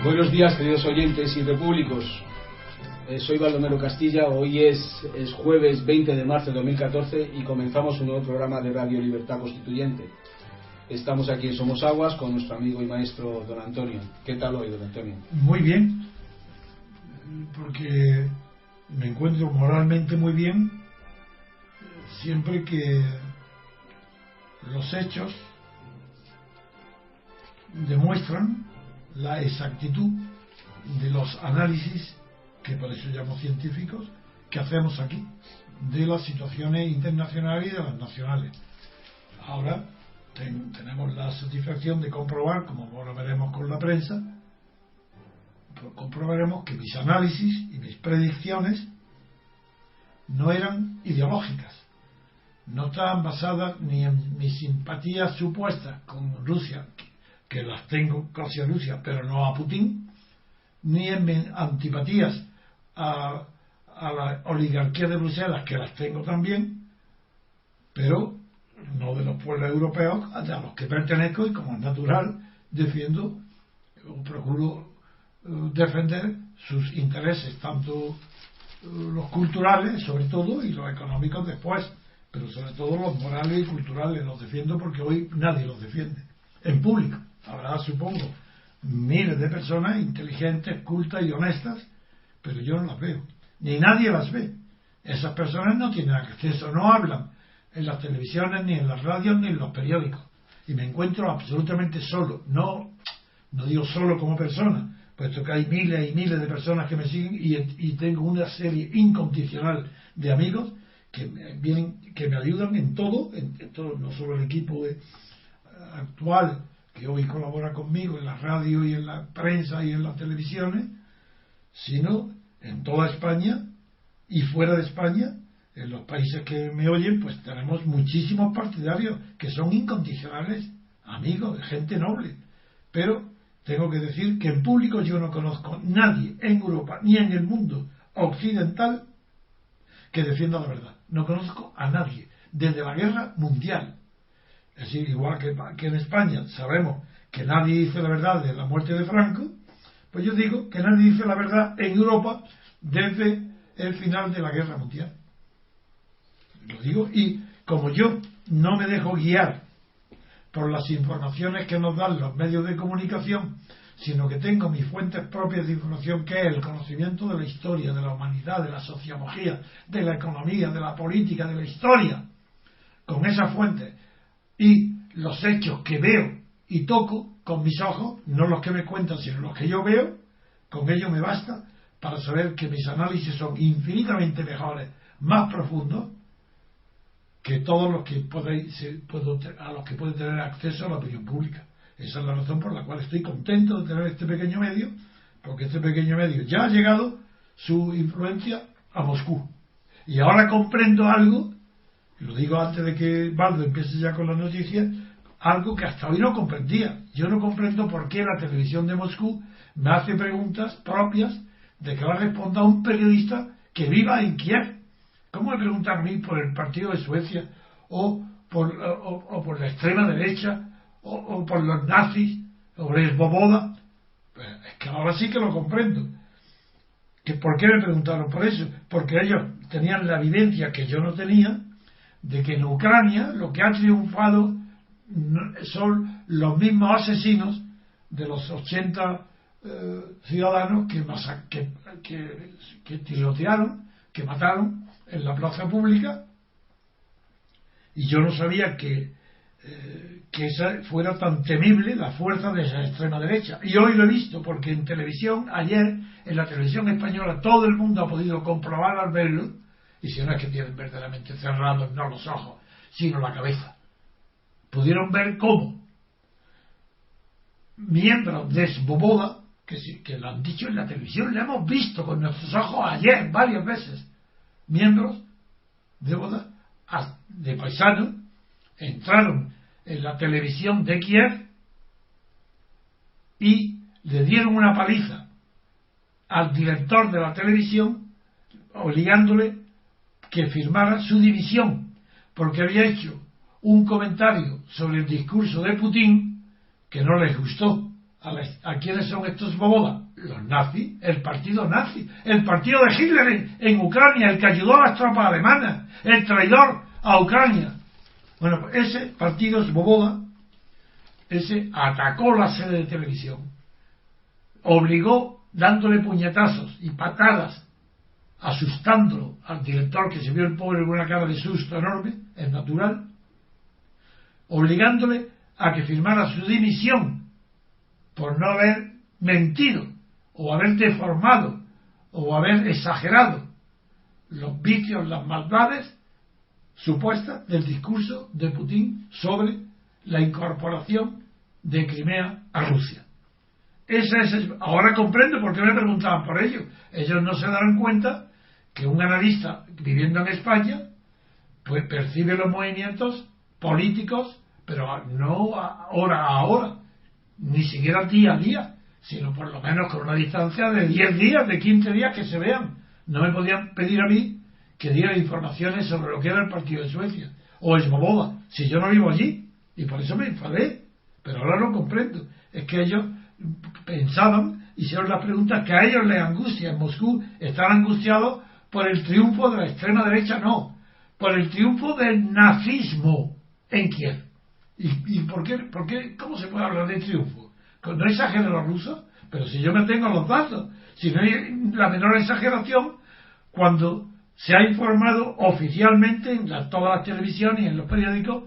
Buenos días, queridos oyentes y repúblicos. Soy Baldomero Castilla. Hoy es jueves 20 de marzo de 2014 y comenzamos un nuevo programa de Radio Libertad Constituyente. Estamos aquí en Somosaguas con nuestro amigo y maestro don Antonio. ¿Qué tal hoy, don Antonio? Muy bien, porque me encuentro moralmente muy bien siempre que los hechos demuestran la exactitud de los análisis, que por eso llamo científicos, que hacemos aquí, de las situaciones internacionales y de las nacionales. Ahora tenemos la satisfacción de comprobar, como ahora veremos con la prensa, comprobaremos que mis análisis y mis predicciones no eran ideológicas, no estaban basadas ni en mis simpatías supuestas con Rusia, que las tengo casi a Rusia, pero no a Putin, ni en mis antipatías a la oligarquía de Bruselas, que las tengo también, pero no de los pueblos europeos a los que pertenezco, y como es natural defiendo o procuro defender sus intereses, tanto los culturales sobre todo y los económicos después, pero sobre todo los morales y culturales los defiendo, porque hoy nadie los defiende en público. Habrá, supongo, miles de personas inteligentes, cultas y honestas, pero yo no las veo, ni nadie las ve. Esas personas no tienen acceso, no hablan en las televisiones, ni en las radios, ni en los periódicos, y me encuentro absolutamente solo. No digo solo como persona, puesto que hay miles y miles de personas que me siguen, y tengo una serie incondicional de amigos que me ayudan en todo, no solo el equipo actual que hoy colabora conmigo en la radio y en la prensa y en las televisiones, sino en toda España y fuera de España. En los países que me oyen, pues tenemos muchísimos partidarios que son incondicionales, amigos, gente noble. Pero tengo que decir que en público yo no conozco nadie en Europa ni en el mundo occidental que defienda la verdad. No conozco a nadie desde la guerra mundial. Es decir, igual que en España sabemos que nadie dice la verdad de la muerte de Franco, pues yo digo que nadie dice la verdad en Europa desde el final de la guerra mundial. Lo digo, y como yo no me dejo guiar por las informaciones que nos dan los medios de comunicación, sino que tengo mis fuentes propias de información, que es el conocimiento de la historia, de la humanidad, de la sociología, de la economía, de la política, de la historia, con esas fuentes y los hechos que veo y toco con mis ojos, no los que me cuentan sino los que yo veo, con ello me basta para saber que mis análisis son infinitamente mejores, más profundos que todos los que a los que puede tener acceso a la opinión pública. Esa es la razón por la cual estoy contento de tener este pequeño medio, porque este pequeño medio ya ha llegado su influencia a Moscú, y ahora comprendo algo. Lo digo antes de que Baldo empiece ya con las noticias, algo que hasta hoy no comprendía. Yo no comprendo por qué la televisión de Moscú me hace preguntas propias de que la responda un periodista que viva en Kiev. ¿Cómo me preguntan a mí por el partido de Suecia o por la extrema derecha o por los nazis o por el Svoboda? Pues es que ahora sí que lo comprendo. ¿Por qué me preguntaron por eso? Porque ellos tenían la evidencia que yo no tenía, de que en Ucrania lo que ha triunfado son los mismos asesinos de los 80 ciudadanos que tirotearon, que mataron en la plaza pública, y yo no sabía que esa fuera tan temible la fuerza de esa extrema derecha, y hoy lo he visto, porque en televisión, ayer en la televisión española, todo el mundo ha podido comprobar al verlo. Y si no es que tienen verdaderamente cerrados no los ojos, sino la cabeza, pudieron ver cómo miembros de Svoboda, que lo han dicho en la televisión, lo hemos visto con nuestros ojos ayer varias veces, miembros de Svoboda, de paisanos, entraron en la televisión de Kiev y le dieron una paliza al director de la televisión, obligándole que firmara su dimisión, porque había hecho un comentario sobre el discurso de Putin que no les gustó ¿A quiénes son estos bobolas? Los nazis, el partido nazi, el partido de Hitler en Ucrania, el que ayudó a las tropas alemanas, el traidor a Ucrania. Bueno, pues ese partido es bobola, ese atacó la sede de televisión, obligó, dándole puñetazos y patadas, asustándolo al director, que se vio el pobre con una cara de susto enorme, es natural, obligándole a que firmara su dimisión por no haber mentido o haber deformado o haber exagerado los vicios, las maldades supuestas del discurso de Putin sobre la incorporación de Crimea a Rusia. Ahora comprendo por qué me preguntaban por ello. Ellos no se darán cuenta que un analista viviendo en España pues percibe los movimientos políticos, pero no hora a hora, ni siquiera día a día, sino por lo menos con una distancia de 10 días, de 15 días que se vean. No me podían pedir a mí que diera informaciones sobre lo que era el partido de Suecia o Svoboda, si yo no vivo allí, y por eso me enfadé, pero ahora lo comprendo. Es que ellos pensaban, hicieron las preguntas que a ellos les angustia. En Moscú están angustiados por el triunfo de la extrema derecha, no, por el triunfo del nazismo en Kiev. ¿Y por qué? ¿Cómo se puede hablar de triunfo? ¿No exageren los rusos? Pero si yo me tengo los datos, si no hay la menor exageración, cuando se ha informado oficialmente en todas las televisiones y en los periódicos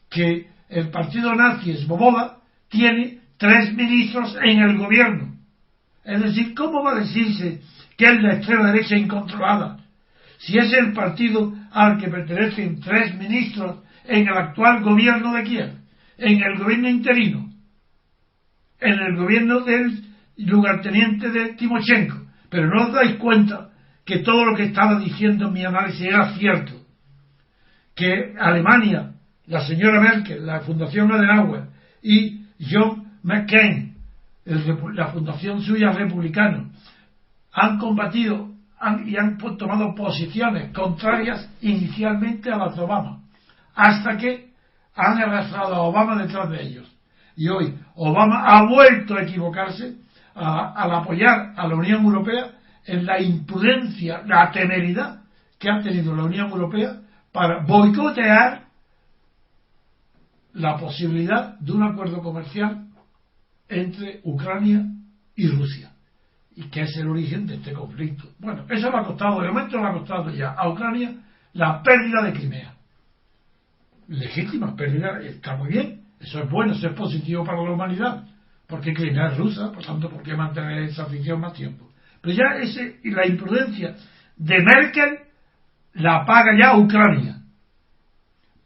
que el partido nazi Svoboda tiene 3 ministros en el gobierno. Es decir, ¿cómo va a decirse que es la extrema derecha incontrolada si es el partido al que pertenecen 3 ministros en el actual gobierno de Kiev, en el gobierno interino, en el gobierno del lugarteniente de Timoshenko? Pero no os dais cuenta que todo lo que estaba diciendo en mi análisis era cierto, que Alemania, la señora Merkel, la Fundación Adenauer y John McCain, la fundación suya republicana, han combatido y han tomado posiciones contrarias inicialmente a las de Obama, hasta que han arrastrado a Obama detrás de ellos. Y hoy Obama ha vuelto a equivocarse al apoyar a la Unión Europea en la imprudencia, la temeridad que ha tenido la Unión Europea para boicotear la posibilidad de un acuerdo comercial entre Ucrania y Rusia, y que es el origen de este conflicto. Bueno, eso le ha costado, de momento le ha costado ya a Ucrania la pérdida de Crimea. Legítima pérdida, está muy bien, eso es bueno, eso es positivo para la humanidad, porque Crimea es rusa, por tanto, ¿por qué mantener esa ficción más tiempo? Pero ya la imprudencia de Merkel la paga ya Ucrania.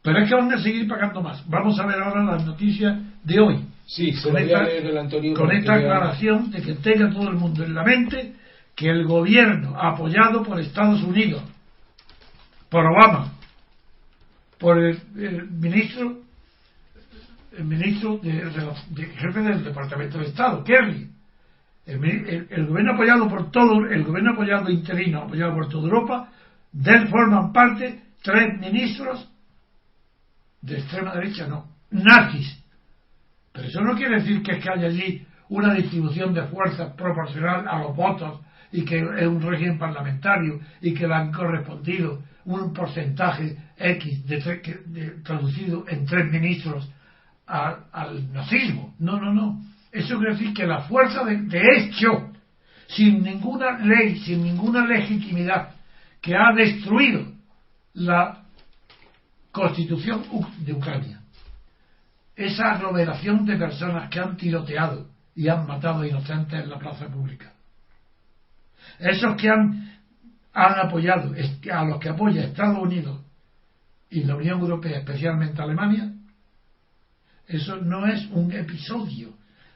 Pero es que van a seguir pagando más. Vamos a ver ahora las noticias de hoy. Sí, se con esta aclaración de que tenga todo el mundo en la mente que el gobierno apoyado por Estados Unidos, por Obama, por el ministro jefe del Departamento de Estado, Kerry, el gobierno apoyado por todo, el gobierno apoyado interino, apoyado por toda Europa, de él forman parte 3 ministros de extrema derecha, no, nazis. Pero eso no quiere decir que haya allí una distribución de fuerzas proporcional a los votos y que es un régimen parlamentario y que le han correspondido un porcentaje X traducido en 3 ministros al nazismo. No. Eso quiere decir que la fuerza de hecho, sin ninguna ley, sin ninguna legitimidad, que ha destruido la Constitución de Ucrania, esa aglomeración de personas que han tiroteado y han matado a inocentes en la plaza pública, esos que han apoyado, a los que apoya Estados Unidos y la Unión Europea, especialmente Alemania, eso no es un episodio,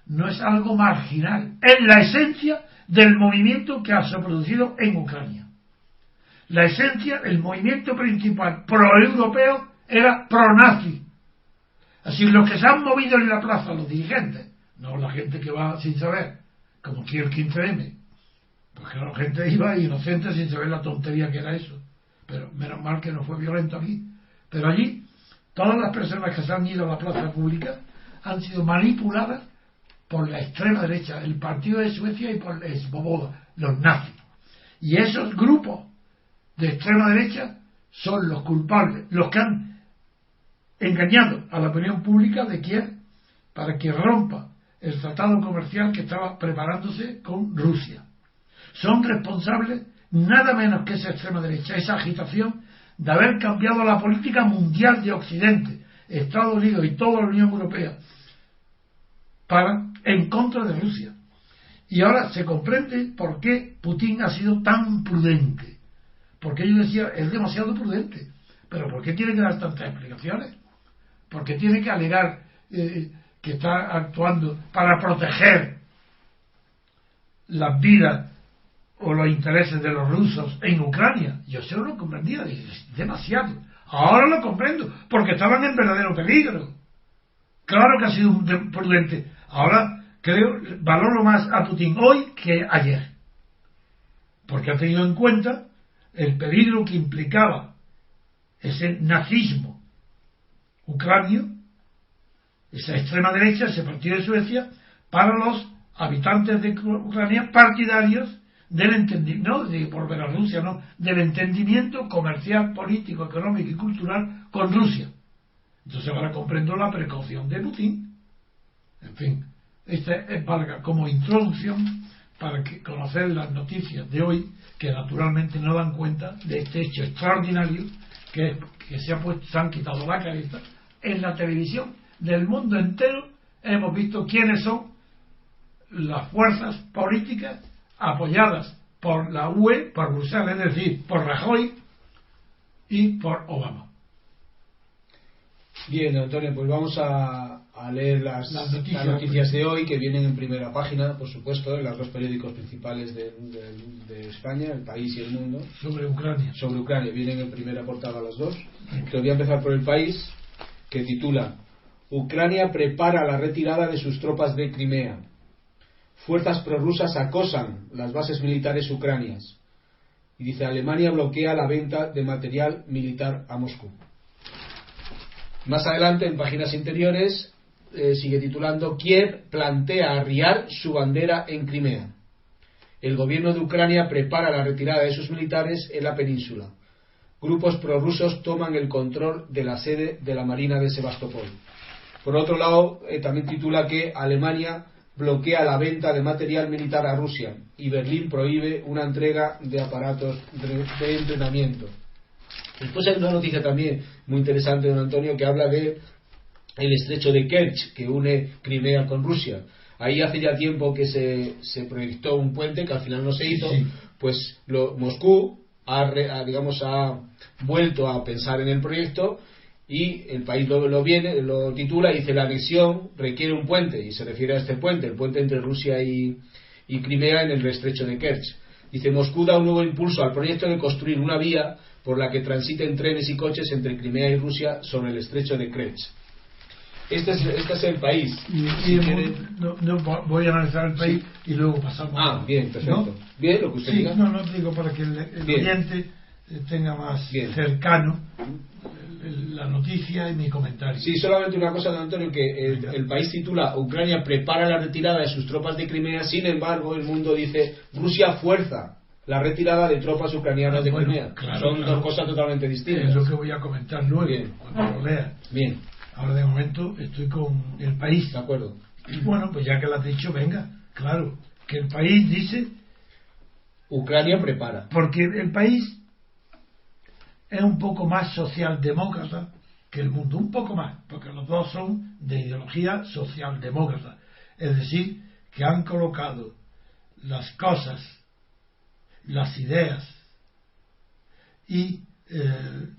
no es algo marginal, es la esencia del movimiento que se ha producido en Ucrania. La esencia, el movimiento principal pro-europeo era pro-nazi. Así, los que se han movido en la plaza, los dirigentes, no la gente que va sin saber, como aquí el 15M, porque la gente iba inocente sin saber la tontería que era eso, pero menos mal que no fue violento aquí. Pero allí, todas las personas que se han ido a la plaza pública han sido manipuladas por la extrema derecha, el partido de Suecia y por Svoboda, los nazis. Y esos grupos de extrema derecha son los culpables, los que han engañado a la opinión pública de quién, para que rompa el tratado comercial que estaba preparándose con Rusia. Son responsables nada menos que esa extrema derecha, esa agitación de haber cambiado la política mundial de Occidente, Estados Unidos y toda la Unión Europea, en contra de Rusia. Y ahora se comprende por qué Putin ha sido tan prudente. Porque yo decía, es demasiado prudente. Pero ¿por qué tiene que dar tantas explicaciones? ¿Por qué tiene que alegar que está actuando para proteger las vidas o los intereses de los rusos en Ucrania? Yo eso no lo comprendía, es demasiado. Ahora lo comprendo, porque estaban en verdadero peligro. Claro que ha sido un prudente. Ahora valoro más a Putin hoy que ayer, porque ha tenido en cuenta el peligro que implicaba ese nazismo ucranio, esa extrema derecha, ese partido de Suecia, para los habitantes de Ucrania partidarios del entendimiento, no de volver a Rusia, no, del entendimiento comercial, político, económico y cultural con Rusia. Entonces ahora comprendo la precaución de Putin. En fin, esta valga como introducción para conocer las noticias de hoy, que naturalmente no dan cuenta de este hecho extraordinario que se han quitado la cabeza en la televisión del mundo entero. Hemos visto quiénes son las fuerzas políticas apoyadas por la UE, por Bruselas, es decir, por Rajoy y por Obama. Bien, Antonio, pues vamos a leer las noticias de hoy, que vienen en primera página, por supuesto, en los dos periódicos principales de España, El País y El Mundo. Sobre Ucrania. Sobre Ucrania, vienen en primera portada las dos. Te voy a empezar por El País, que titula: Ucrania prepara la retirada de sus tropas de Crimea. Fuerzas prorrusas acosan las bases militares ucranias. Y dice: Alemania bloquea la venta de material militar a Moscú. Más adelante, en páginas interiores, sigue titulando: Kiev plantea arriar su bandera en Crimea. El gobierno de Ucrania prepara la retirada de sus militares en la península. Grupos prorrusos toman el control de la sede de la Marina de Sebastopol. Por otro lado, también titula que Alemania bloquea la venta de material militar a Rusia y Berlín prohíbe una entrega de aparatos de entrenamiento. Después hay una noticia también muy interesante, don Antonio, que habla de el estrecho de Kerch, que une Crimea con Rusia. Ahí hace ya tiempo que se proyectó un puente que al final no se hizo. Sí. Pues Moscú ha vuelto a pensar en el proyecto, y el país lo titula y dice: la anexión requiere un puente, y se refiere a este puente, el puente entre Rusia y Crimea en el estrecho de Kerch. Dice: Moscú da un nuevo impulso al proyecto de construir una vía por la que transiten trenes y coches entre Crimea y Rusia sobre el estrecho de Kerch. Este es el país. Voy a analizar el país, sí, y luego pasamos. Bien, perfecto. ¿No? Bien, lo que usted diga. No te digo, para que el oyente tenga más cercano la noticia y mi comentario. Sí, solamente una cosa, don Antonio, que el país titula: Ucrania prepara la retirada de sus tropas de Crimea. Sin embargo, El Mundo dice: Rusia fuerza la retirada de tropas ucranianas de Crimea. Claro, son dos cosas totalmente distintas. Es lo que voy a comentar luego, cuando lo lea. Bien. Ahora de momento estoy con El País. De acuerdo. Bueno, pues ya que lo has dicho, venga, claro, que El País dice: Ucrania prepara. Porque El País es un poco más socialdemócrata que El Mundo, un poco más, porque los dos son de ideología socialdemócrata. Es decir, que han colocado las cosas, las ideas y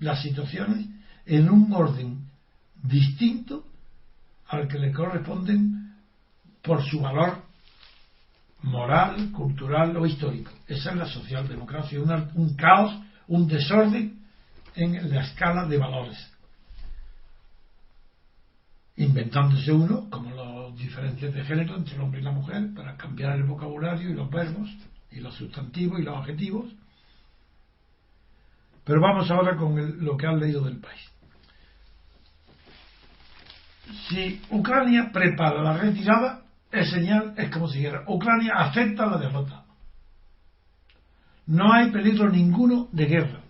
las situaciones en un orden distinto al que le corresponden por su valor moral, cultural o histórico. Esa es la socialdemocracia, un caos, un desorden en la escala de valores, inventándose uno, como las diferencias de género entre el hombre y la mujer, para cambiar el vocabulario y los verbos y los sustantivos y los adjetivos. Pero vamos ahora con lo que han leído del País. Si Ucrania prepara la retirada, es señal, es como si dijera, Ucrania acepta la derrota. No hay peligro ninguno de guerra.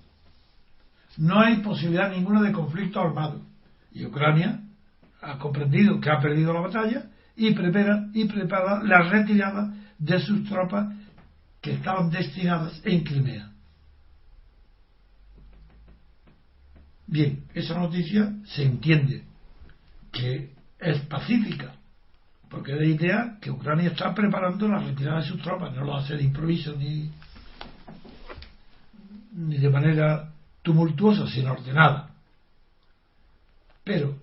No hay posibilidad ninguna de conflicto armado. Y Ucrania ha comprendido que ha perdido la batalla y prepara la retirada de sus tropas que estaban destinadas en Crimea. Bien, esa noticia se entiende que es pacífica, porque es la idea que Ucrania está preparando la retirada de sus tropas, no lo hace de improviso ni de manera tumultuosa, sino ordenada. Pero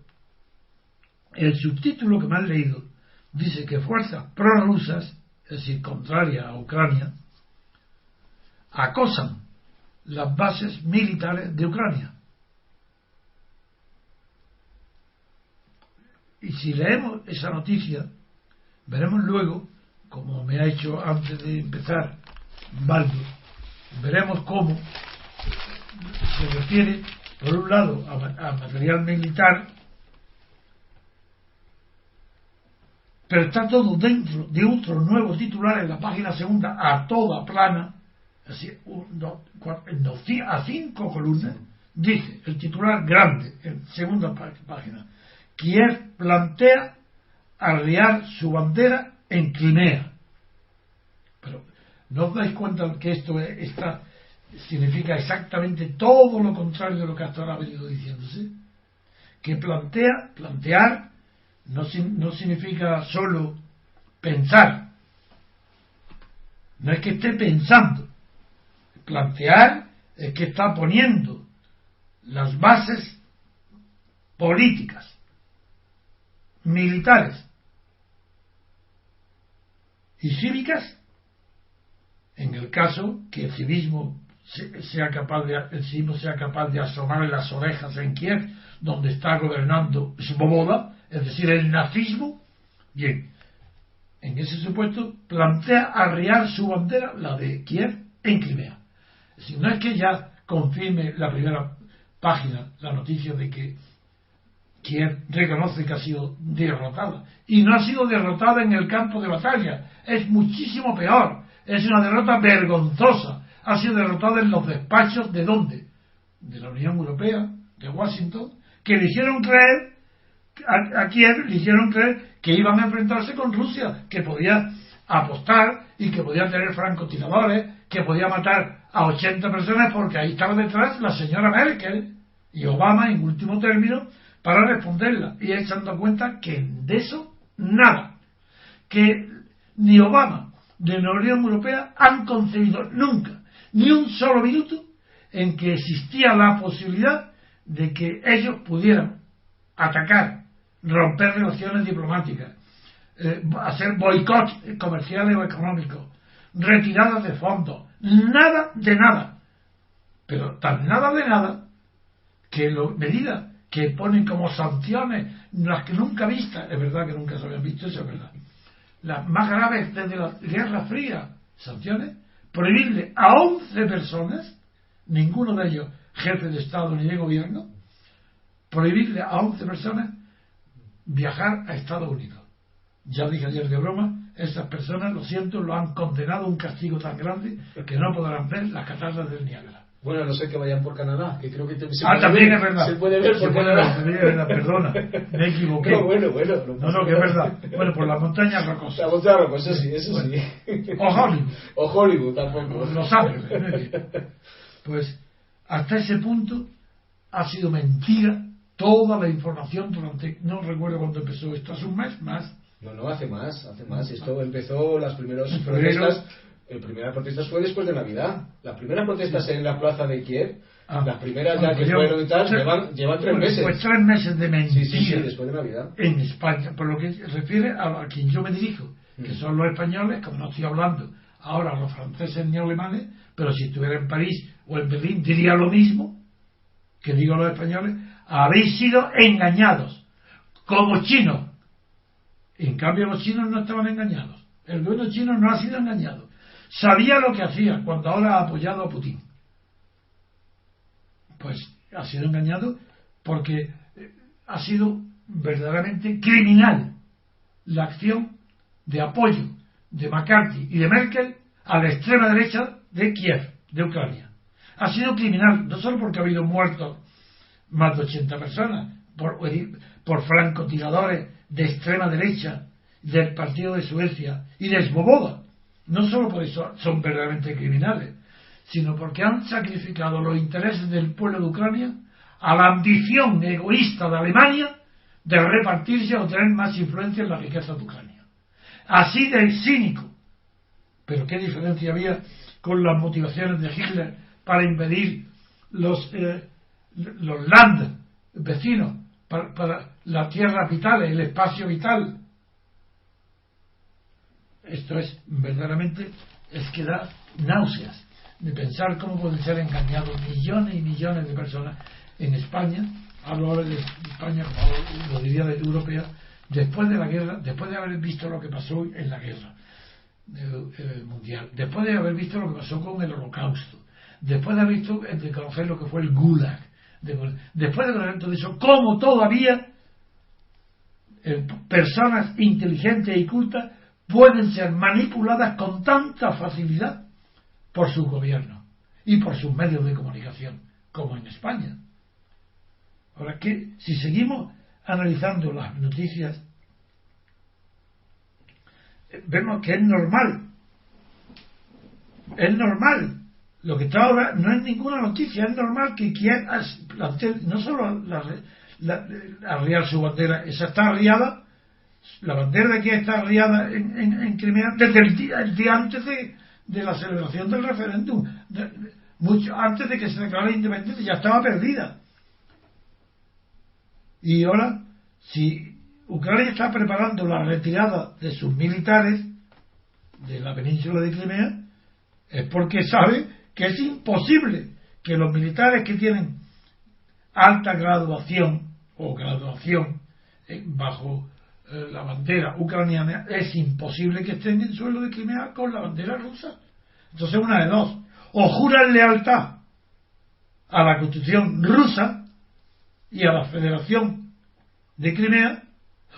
el subtítulo que me han leído dice que fuerzas prorrusas, es decir, contrarias a Ucrania, acosan las bases militares de Ucrania. Y si leemos esa noticia, veremos luego, como me ha hecho antes de empezar Baldo, veremos cómo se refiere, por un lado, a material militar, pero está todo dentro de otro nuevo titular en la página segunda, a toda plana, así, a 5 columnas, dice el titular grande, en segunda página: Kiev plantea arriar su bandera en Crimea. Pero ¿no os dais cuenta que esto significa exactamente todo lo contrario de lo que hasta ahora ha venido diciéndose? Que plantear no significa solo pensar, no es que esté pensando. Plantear es que está poniendo las bases políticas, militares y cívicas, en el caso que el civismo sea capaz de asomar las orejas en Kiev, donde está gobernando Svoboda, es decir, el nazismo. Bien, en ese supuesto plantea arriar su bandera, la de Kiev, en Crimea. Es decir, no es que ya confirme la primera página la noticia de que Kiev reconoce que ha sido derrotada, y no ha sido derrotada en el campo de batalla, es muchísimo peor, es una derrota vergonzosa. Ha sido derrotada en los despachos ¿de dónde? De la Unión Europea, de Washington, que le hicieron creer a Kiev, le hicieron creer que iban a enfrentarse con Rusia, que podía apostar y que podía tener francotiradores, que podía matar a 80 personas, porque ahí estaba detrás la señora Merkel y Obama en último término para responderla, y echando cuenta que de eso nada, que ni Obama ni la Unión Europea han concebido nunca ni un solo minuto en que existía la posibilidad de que ellos pudieran atacar, romper relaciones diplomáticas, hacer boicot comerciales o económicos, retiradas de fondos, nada de nada, pero tan nada de nada que medidas que ponen como sanciones las que nunca vistas, es verdad que nunca se habían visto, eso es verdad, las más graves desde la Guerra Fría, sanciones, prohibirle a 11 personas, ninguno de ellos jefe de Estado ni de gobierno, prohibirle a 11 personas viajar a Estados Unidos. Ya dije ayer de broma, esas personas, lo siento, lo han condenado a un castigo tan grande que no podrán ver las cataratas del Niágara. Bueno, no sé que vayan por Canadá, que creo que también ver, es verdad. Se puede ver por Canadá. Es verdad, perdona, me equivoqué. No, bueno. No, que es verdad. Bueno, por las montañas rocosas. La montaña rocosa, sí, eso bueno. Sí. O Hollywood. O Hollywood, tampoco. Los Ángeles. Pues, hasta ese punto ha sido mentira toda la información durante, no recuerdo cuándo empezó esto, hace un mes más. No, hace más. Esto empezó, las primeras protestas. La primera protesta fue después de Navidad. Las primeras protestas en la plaza de Kiev, las primeras ya que fueron y tal, llevan 3 meses. Pues 3 meses de mentira. Sí, después de Navidad. En España, por lo que se refiere a quien yo me dirijo, que son los españoles, como no estoy hablando ahora los franceses ni alemanes, pero si estuviera en París o en Berlín diría lo mismo que digo los españoles: habéis sido engañados, como chinos. En cambio los chinos no estaban engañados. El gobierno chino no ha sido engañado. Sabía lo que hacía cuando ahora ha apoyado a Putin. Pues ha sido engañado porque ha sido verdaderamente criminal la acción de apoyo de McCarthy y de Merkel a la extrema derecha de Kiev, de Ucrania. Ha sido criminal, no solo porque ha habido muertos más de 80 personas por francotiradores de extrema derecha del partido de Suecia y de Svoboda, no solo por eso son verdaderamente criminales, sino porque han sacrificado los intereses del pueblo de Ucrania a la ambición egoísta de Alemania de repartirse o tener más influencia en la riqueza de Ucrania. Así de cínico. Pero qué diferencia había con las motivaciones de Hitler para impedir los land vecinos, para la tierra vital, el espacio vital. Esto es verdaderamente, es que da náuseas de pensar cómo pueden ser engañados millones y millones de personas en España. Hablo ahora de España, como lo diría de europea, después de la guerra, después de haber visto lo que pasó en la guerra mundial, después de haber visto lo que pasó con el Holocausto, después de haber visto, de conocer lo que fue el Gulag, después de conocer todo eso, cómo todavía personas inteligentes y cultas pueden ser manipuladas con tanta facilidad por su gobierno y por sus medios de comunicación, como en España. Ahora, que si seguimos analizando las noticias, vemos que es normal. Lo que está ahora no es ninguna noticia, es normal que quieran no solo arriar su bandera, esa está arriada, la bandera de Kiev está arriada en Crimea desde el día antes de la celebración del referéndum, mucho antes de que se declarara la independencia, ya estaba perdida. Y ahora, si Ucrania está preparando la retirada de sus militares de la península de Crimea, es porque sabe que es imposible que los militares que tienen alta graduación o graduación bajo la bandera ucraniana, es imposible que estén en el suelo de Crimea con la bandera rusa. Entonces, una de dos: o juran lealtad a la Constitución rusa y a la Federación de Crimea,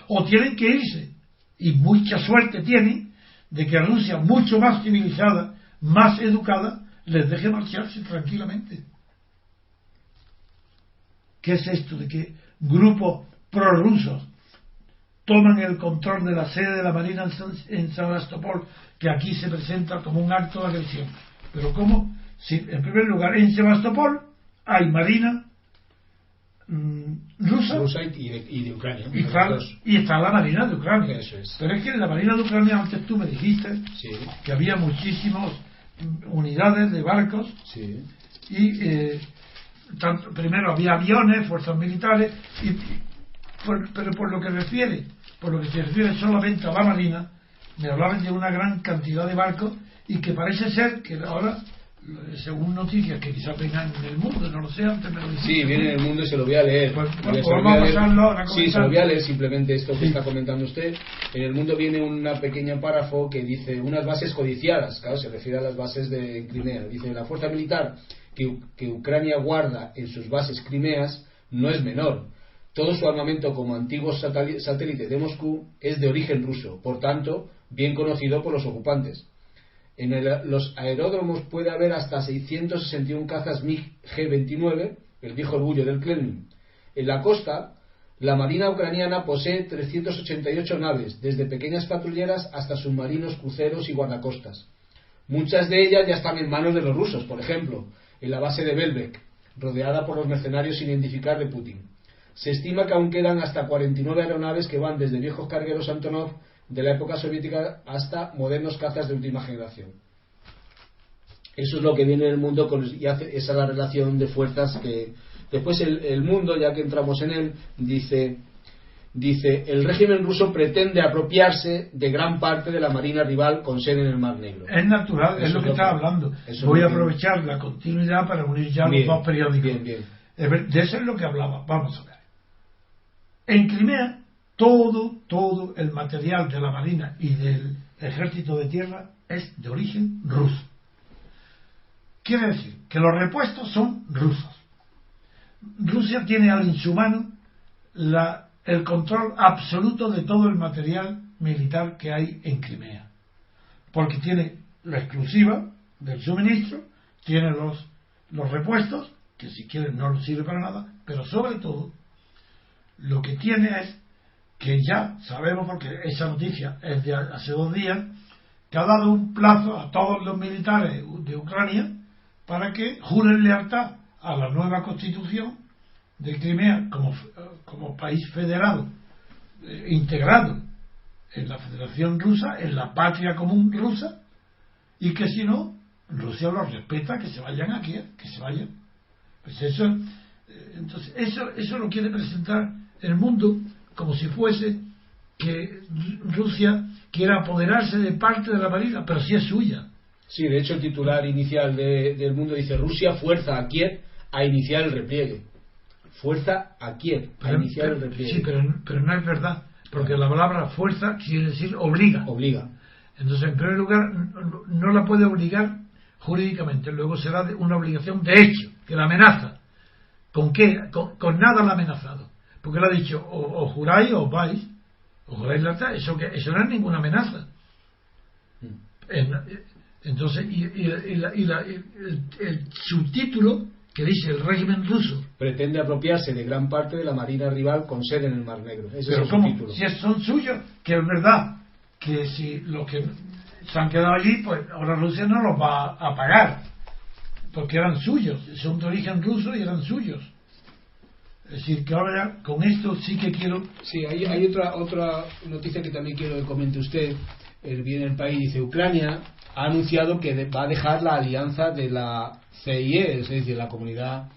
o tienen que irse, y mucha suerte tienen de que Rusia, mucho más civilizada, más educada, les deje marcharse tranquilamente. ¿Qué es esto de que grupos prorrusos toman el control de la sede de la Marina en Sebastopol, que aquí se presenta como un acto de agresión? Pero ¿cómo? Si, en primer lugar, en Sebastopol hay Marina rusa y de Ucrania, y está la Marina de Ucrania. Eso es. Pero es que en la Marina de Ucrania, antes tú me dijiste, sí, que había muchísimas unidades de barcos, sí, y primero había aviones, fuerzas militares, pero por lo que se refiere solamente a la Marina, me hablaban de una gran cantidad de barcos, y que parece ser que ahora, según noticias que quizás vengan en El Mundo, no lo sé, antes me lo dijiste. Sí, viene en El Mundo y se lo voy a leer. Pues vamos a pasarlo ahora. Sí, se lo voy a leer simplemente esto que está comentando usted. En El Mundo viene una pequeña párrafo que dice: unas bases codiciadas, claro, se refiere a las bases de Crimea. Dice: la fuerza militar que Ucrania guarda en sus bases crimeas no es menor. Todo su armamento, como antiguos satélites de Moscú, es de origen ruso, por tanto, bien conocido por los ocupantes. En los aeródromos puede haber hasta 661 cazas MiG G-29, el viejo orgullo del Kremlin. En la costa, la Marina ucraniana posee 388 naves, desde pequeñas patrulleras hasta submarinos, cruceros y guardacostas. Muchas de ellas ya están en manos de los rusos, por ejemplo, en la base de Belbek, rodeada por los mercenarios sin identificar de Putin. Se estima que aún quedan hasta 49 aeronaves que van desde viejos cargueros Antonov de la época soviética hasta modernos cazas de última generación. Eso es lo que viene en El Mundo y hace esa la relación de fuerzas que después el Mundo, ya que entramos en él, dice el régimen ruso pretende apropiarse de gran parte de la marina rival con sede en el Mar Negro. Es natural, es lo que está hablando. Voy a aprovechar la continuidad para unir ya los dos periódicos. Bien. De eso es lo que hablaba. Vamos a ver. En Crimea, todo el material de la Marina y del Ejército de Tierra es de origen ruso. Quiere decir que los repuestos son rusos. Rusia tiene en su mano el control absoluto de todo el material militar que hay en Crimea, porque tiene la exclusiva del suministro, tiene los repuestos, que si quieren no sirve para nada, pero sobre todo lo que tiene es que ya sabemos, porque esa noticia es de hace 2 días, que ha dado un plazo a todos los militares de Ucrania para que juren lealtad a la nueva constitución de Crimea como país federado, integrado en la Federación Rusa, en la patria común rusa, y que si no, Rusia los respeta, que se vayan aquí, que se vayan. Pues eso, entonces eso lo quiere presentar el mundo como si fuese que Rusia quiera apoderarse de parte de la marina, pero sí es suya. Sí, de hecho el titular inicial del Mundo dice: Rusia fuerza a Kiev a iniciar el repliegue. Fuerza a Kiev a iniciar el repliegue. Sí, pero no es verdad, porque la palabra fuerza quiere decir obliga. Obliga. Entonces, en primer lugar, no la puede obligar jurídicamente, luego será una obligación de hecho, que la amenaza. ¿Con qué? Con nada la ha amenazado. Porque le ha dicho, o juráis o vais, o juráis lealtad, eso no es ninguna amenaza. Entonces, el subtítulo que dice el régimen ruso pretende apropiarse de gran parte de la marina rival con sede en el Mar Negro. Ese pero es el ¿cómo? subtítulo. Si son suyos, que es verdad que si los que se han quedado allí, pues ahora Rusia no los va a pagar, porque eran suyos, son de origen ruso y eran suyos. Es decir, que ahora ya, con esto sí que quiero... Sí, hay otra noticia que también quiero que comente usted. Viene el país, dice: Ucrania ha anunciado que va a dejar la alianza de la CIE, es decir, la Comunidad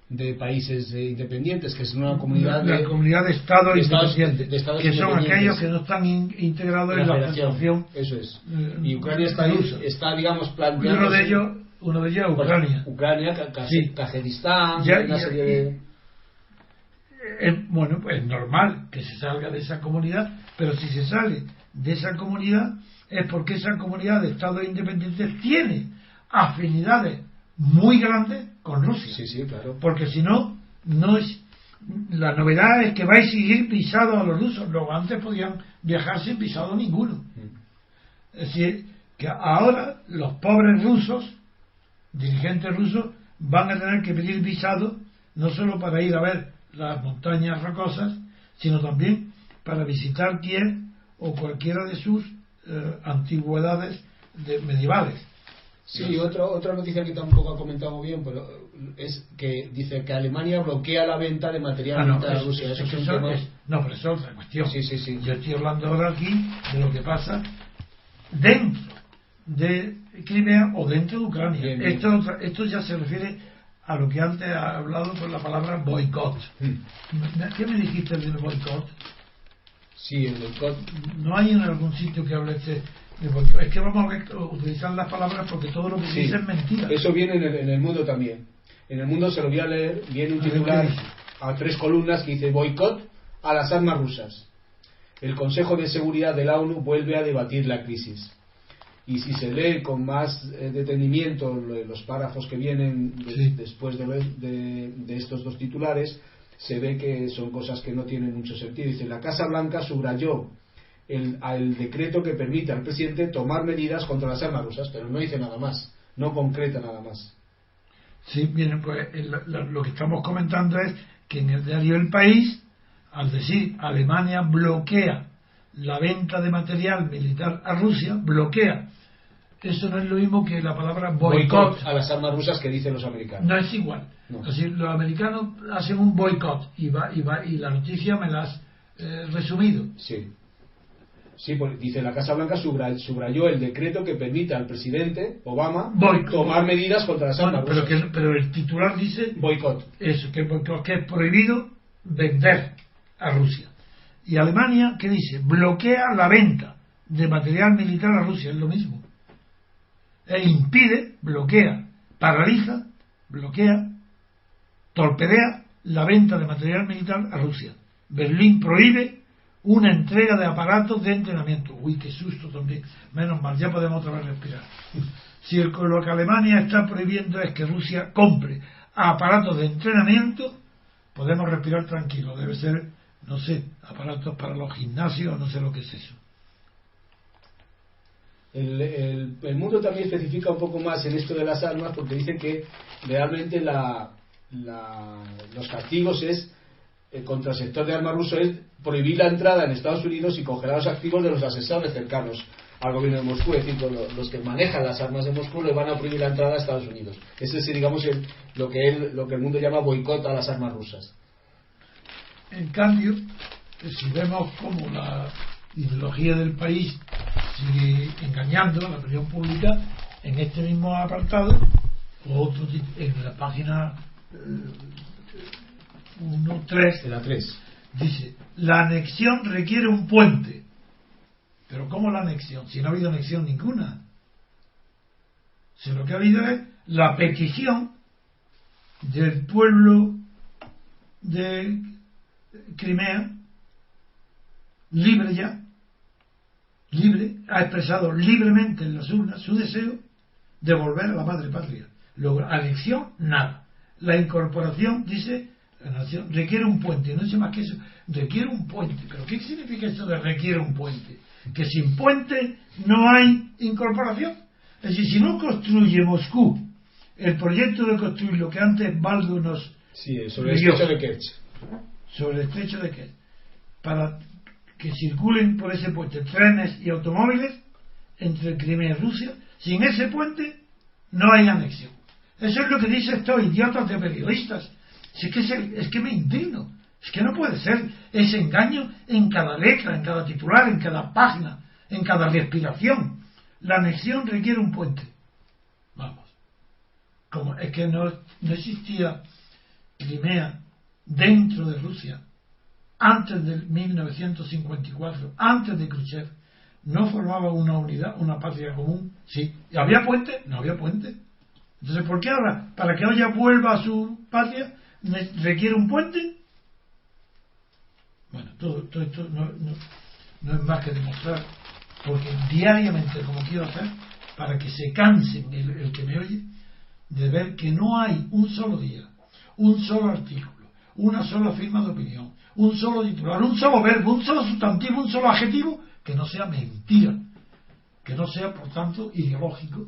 de Países Independientes, que es una comunidad la comunidad de Estados independientes, de estados que son independientes, aquellos que no están integrados en la Federación. Eso es. Y Ucrania está digamos, planteando... Uno de ellos es Ucrania. Ucrania, sí. Kazajistán, una serie de... Bueno, pues es normal que se salga de esa comunidad, pero si se sale de esa comunidad es porque esa comunidad de estados independientes tiene afinidades muy grandes con Rusia. Sí, sí, claro. Porque si no, no es... La novedad es que va a exigir visado a los rusos. Luego antes podían viajar sin visado ninguno. Es decir, que ahora los pobres rusos, dirigentes rusos, van a tener que pedir visado no solo para ir a ver las montañas rocosas, sino también para visitar Kiev o cualquiera de sus antigüedades medievales. Sí, otra noticia que tampoco ha comentado bien, pero es que dice que Alemania bloquea la venta de material militar a Rusia. No, pero eso es otra cuestión. Sí. Yo estoy hablando ahora aquí de lo que pasa dentro de Crimea o dentro de Ucrania. Bien. Esto ya se refiere a lo que antes ha hablado con la palabra boicot. ¿Qué me dijiste del boicot? Sí, el boicot. No hay en algún sitio que hable de boicot. Es que vamos a utilizar las palabras porque todo lo que se dice es mentira. Eso viene en el Mundo también. En el Mundo se lo voy a leer. Viene un titular a 3 columnas que dice: boicot a las armas rusas. El Consejo de Seguridad de la ONU vuelve a debatir la crisis. Y si se lee con más detenimiento los párrafos que vienen después de estos 2 titulares, se ve que son cosas que no tienen mucho sentido. Dice: la Casa Blanca subrayó el decreto que permite al presidente tomar medidas contra las armas rusas, pero no dice nada más, no concreta nada más. Sí, bien, pues lo que estamos comentando es que en el diario El País, al decir Alemania bloquea la venta de material militar a Rusia, bloquea. Eso no es lo mismo que la palabra boicot a las armas rusas que dicen los americanos. No es igual. No. Así, los americanos hacen un boicot y la noticia me la has resumido. Sí, pues dice: la Casa Blanca subrayó el decreto que permite al presidente Obama tomar medidas contra las armas rusas. Pero el titular dice boicot. Eso, que es prohibido vender a Rusia. Y Alemania, ¿qué dice? Bloquea la venta de material militar a Rusia, es lo mismo. E impide, bloquea, paraliza, bloquea, torpedea la venta de material militar a Rusia. Berlín prohíbe una entrega de aparatos de entrenamiento. Uy, qué susto también. Menos mal, ya podemos otra vez respirar. Si lo que Alemania está prohibiendo es que Rusia compre aparatos de entrenamiento, podemos respirar tranquilo. Debe ser, no sé, aparatos para los gimnasios, no sé lo que es eso. El Mundo también especifica un poco más en esto de las armas, porque dice que realmente los castigos contra el sector de armas ruso es prohibir la entrada en Estados Unidos y congelar los activos de los asesores cercanos al gobierno de Moscú, es decir, los que manejan las armas de Moscú les van a prohibir la entrada a Estados Unidos. Ese es, digamos, lo que el mundo llama boicot a las armas rusas. En cambio, si vemos cómo la ideología del país sigue engañando a la opinión pública, en este mismo apartado, en la página 1.3 de la 3, dice: la anexión requiere un puente. Pero ¿cómo la anexión? Si no ha habido anexión ninguna. Si lo que ha habido es la petición del pueblo de Crimea, ha expresado libremente en las urnas su deseo de volver a la madre patria. Luego, anexión, nada. La incorporación, dice la nación, requiere un puente. No dice más que eso, requiere un puente. ¿Pero qué significa esto de requiere un puente? Que sin puente no hay incorporación. Es decir, si no construye Moscú el proyecto de construir lo que antes Baldo nos sobre el estrecho de Kerch, sobre el estrecho de Kerch, para que circulen por ese puente trenes y automóviles entre Crimea y Rusia, sin ese puente no hay anexión. Eso es lo que dicen estos idiotas de periodistas. Es que me indigno. Es que no puede ser ese engaño en cada letra, en cada titular, en cada página, en cada respiración. La anexión requiere un puente. Vamos. Como es que no existía Crimea dentro de Rusia antes de 1954, antes de Khrushchev, no formaba una unidad, una patria común. Sí. ¿Y había puente? No había puente. Entonces, ¿por qué ahora, para que ella vuelva a su patria, requiere un puente? Bueno, todo esto no es más que demostrar, porque diariamente, como quiero hacer, para que se cansen el que me oye, de ver que no hay un solo día, un solo artículo, una sola firma de opinión, un solo titular, un solo verbo, un solo sustantivo, un solo adjetivo, que no sea mentira, que no sea, por tanto, ideológico.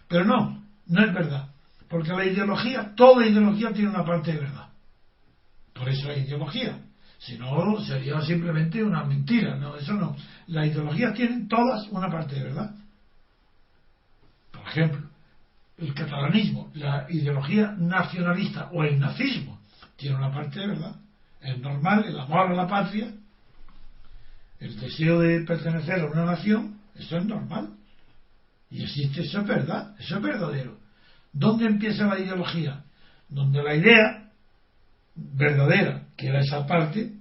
Pero no es verdad, porque la ideología, toda ideología tiene una parte de verdad. Por eso hay ideología. Si no, sería simplemente una mentira. No, eso no. Las ideologías tienen todas una parte de verdad. Por ejemplo, el catalanismo, la ideología nacionalista o el nazismo tiene una parte de verdad. Es normal, el amor a la patria, el deseo de pertenecer a una nación, eso es normal. Y existe, eso es verdad, eso es verdadero. ¿Dónde empieza la ideología? Donde la idea verdadera, que era esa parte,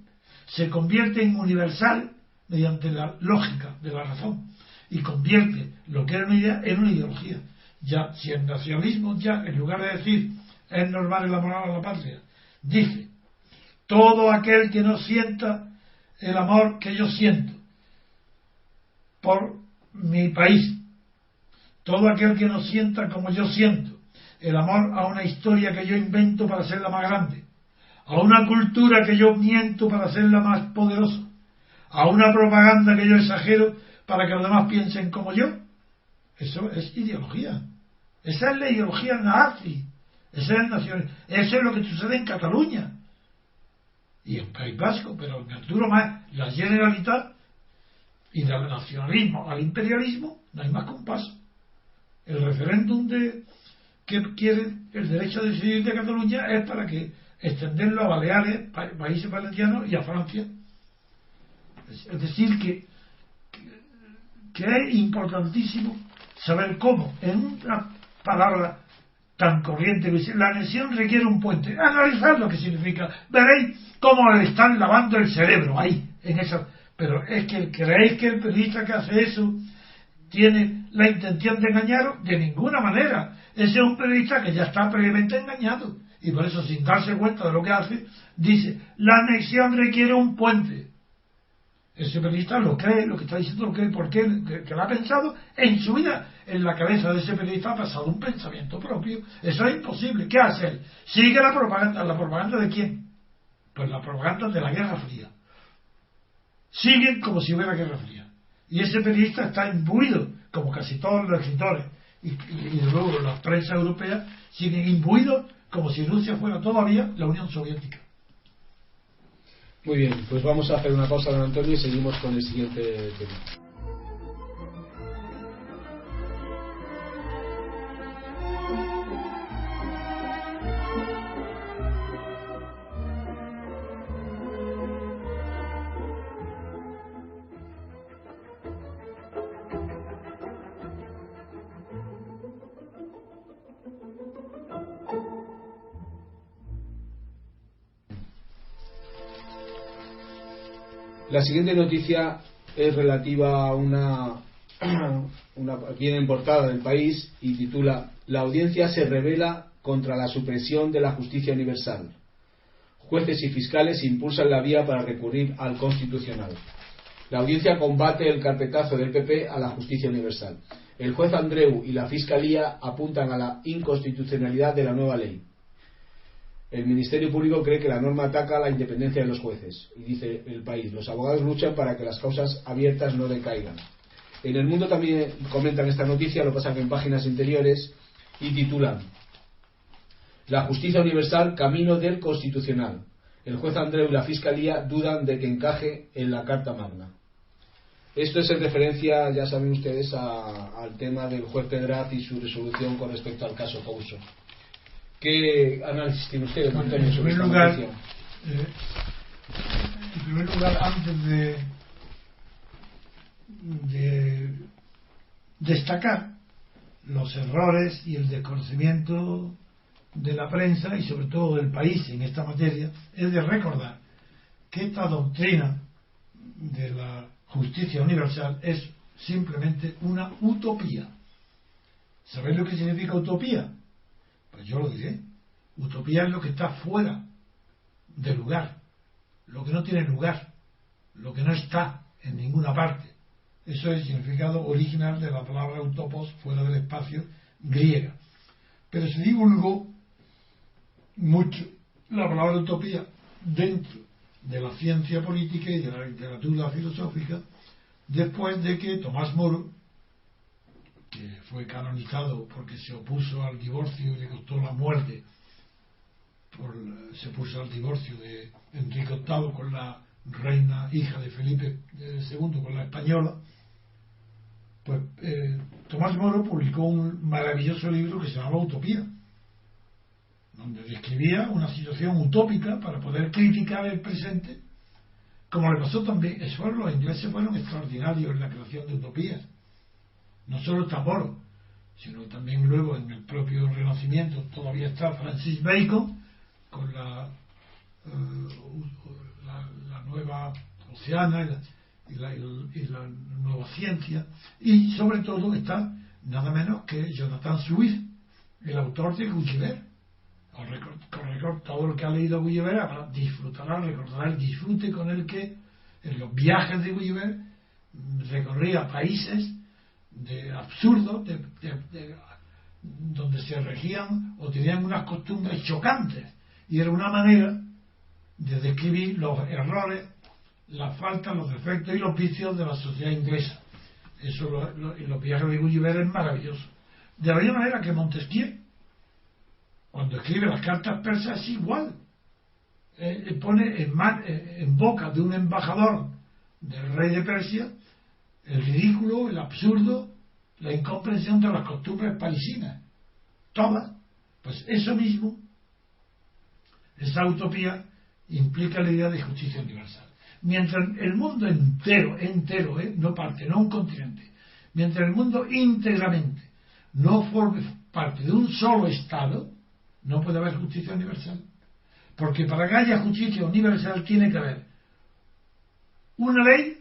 se convierte en universal mediante la lógica de la razón y convierte lo que era una idea en una ideología. Ya, si el nacionalismo, ya en lugar de decir es normal el amor a la patria, dice todo aquel que no sienta el amor que yo siento por mi país, todo aquel que no sienta como yo siento el amor a una historia que yo invento para hacerla más grande, a una cultura que yo miento para hacerla más poderosa, a una propaganda que yo exagero para que los demás piensen como yo. Eso es ideología. Esa es la ideología nazi. Esa es el nacionalismo. Eso es lo que sucede en Cataluña y en País Vasco, pero en Arturo más la Generalitat, y del nacionalismo al imperialismo no hay más que un paso. El referéndum que quiere el derecho a decidir de Cataluña es para que extenderlo a Baleares, países valencianos y a Francia. Es decir, que es importantísimo saber cómo, en una palabra tan corriente, la anexión requiere un puente. Analizad lo que significa. Veréis cómo le están lavando el cerebro ahí, en esa. Pero es que creéis que el periodista que hace eso tiene la intención de engañaros. De ninguna manera. Ese es un periodista que ya está previamente engañado. Y por eso, sin darse cuenta de lo que hace, dice, la anexión requiere un puente. Ese periodista lo cree, lo que está diciendo lo cree, porque que lo ha pensado en su vida. En la cabeza de ese periodista ha pasado un pensamiento propio. Eso es imposible. ¿Qué hace él? Sigue la propaganda. ¿La propaganda de quién? Pues la propaganda de la Guerra Fría. Siguen como si hubiera Guerra Fría. Y ese periodista está imbuido como casi todos los escritores y luego las prensa europeas, siguen imbuidos como si Rusia fuera todavía la Unión Soviética. Muy bien, pues vamos a hacer una pausa, don Antonio, y seguimos con el siguiente tema. La siguiente noticia es relativa a una viene en portada del País y titula: La audiencia se rebela contra la supresión de la justicia universal. Jueces y fiscales impulsan la vía para recurrir al Constitucional. La audiencia combate el carpetazo del PP a la justicia universal. El juez Andreu y la Fiscalía apuntan a la inconstitucionalidad de la nueva ley. El Ministerio Público cree que la norma ataca la independencia de los jueces. Y dice el País: los abogados luchan para que las causas abiertas no decaigan. En El Mundo también comentan esta noticia, lo pasan en páginas interiores y titulan: La justicia universal, camino del Constitucional. El juez Andreu y la Fiscalía dudan de que encaje en la Carta Magna. Esto es en referencia, ya saben ustedes, al tema del juez Pedraz y su resolución con respecto al caso Couso. ¿Qué análisis tiene usted, Antonio, sobre esta noticia? En primer lugar, antes de destacar los errores y el desconocimiento de la prensa y sobre todo del país en esta materia, es de recordar que esta doctrina de la justicia universal es simplemente una utopía. ¿Sabéis lo que significa utopía? Pues yo lo diré. Utopía es lo que está fuera de lugar, lo que no tiene lugar, lo que no está en ninguna parte. Eso es el significado original de la palabra utopos, fuera del espacio, griega. Pero se divulgó mucho la palabra utopía dentro de la ciencia política y de la literatura filosófica después de que Tomás Moro, que fue canonizado porque se opuso al divorcio y le costó la muerte, se opuso al divorcio de Enrique VIII con la reina hija de Felipe II, con la española, pues Tomás Moro publicó un maravilloso libro que se llamaba Utopía, donde describía una situación utópica para poder criticar el presente, como le pasó también. Los ingleses fueron extraordinarios en la creación de utopías. No solo está Moro, sino también luego en el propio Renacimiento todavía está Francis Bacon con la nueva Oceana y la nueva ciencia, y sobre todo está nada menos que Jonathan Swift, el autor de Gulliver. Todo el que ha leído Gulliver disfrutará, recordará el disfrute con el que en los viajes de Gulliver recorría países de absurdos, donde se regían o tenían unas costumbres chocantes, y era una manera de describir los errores, las faltas, los defectos y los vicios de la sociedad inglesa. Eso en los viajes de Gulliver es maravilloso. De la misma manera que Montesquieu, cuando escribe las cartas persas, es igual. Pone en boca de un embajador del rey de Persia el ridículo, el absurdo, la incomprensión de las costumbres parisinas. Todas. Pues eso mismo, esa utopía, implica la idea de justicia universal. Mientras el mundo entero, no parte, no un continente, mientras el mundo íntegramente no forme parte de un solo Estado, no puede haber justicia universal. Porque para que haya justicia universal tiene que haber una ley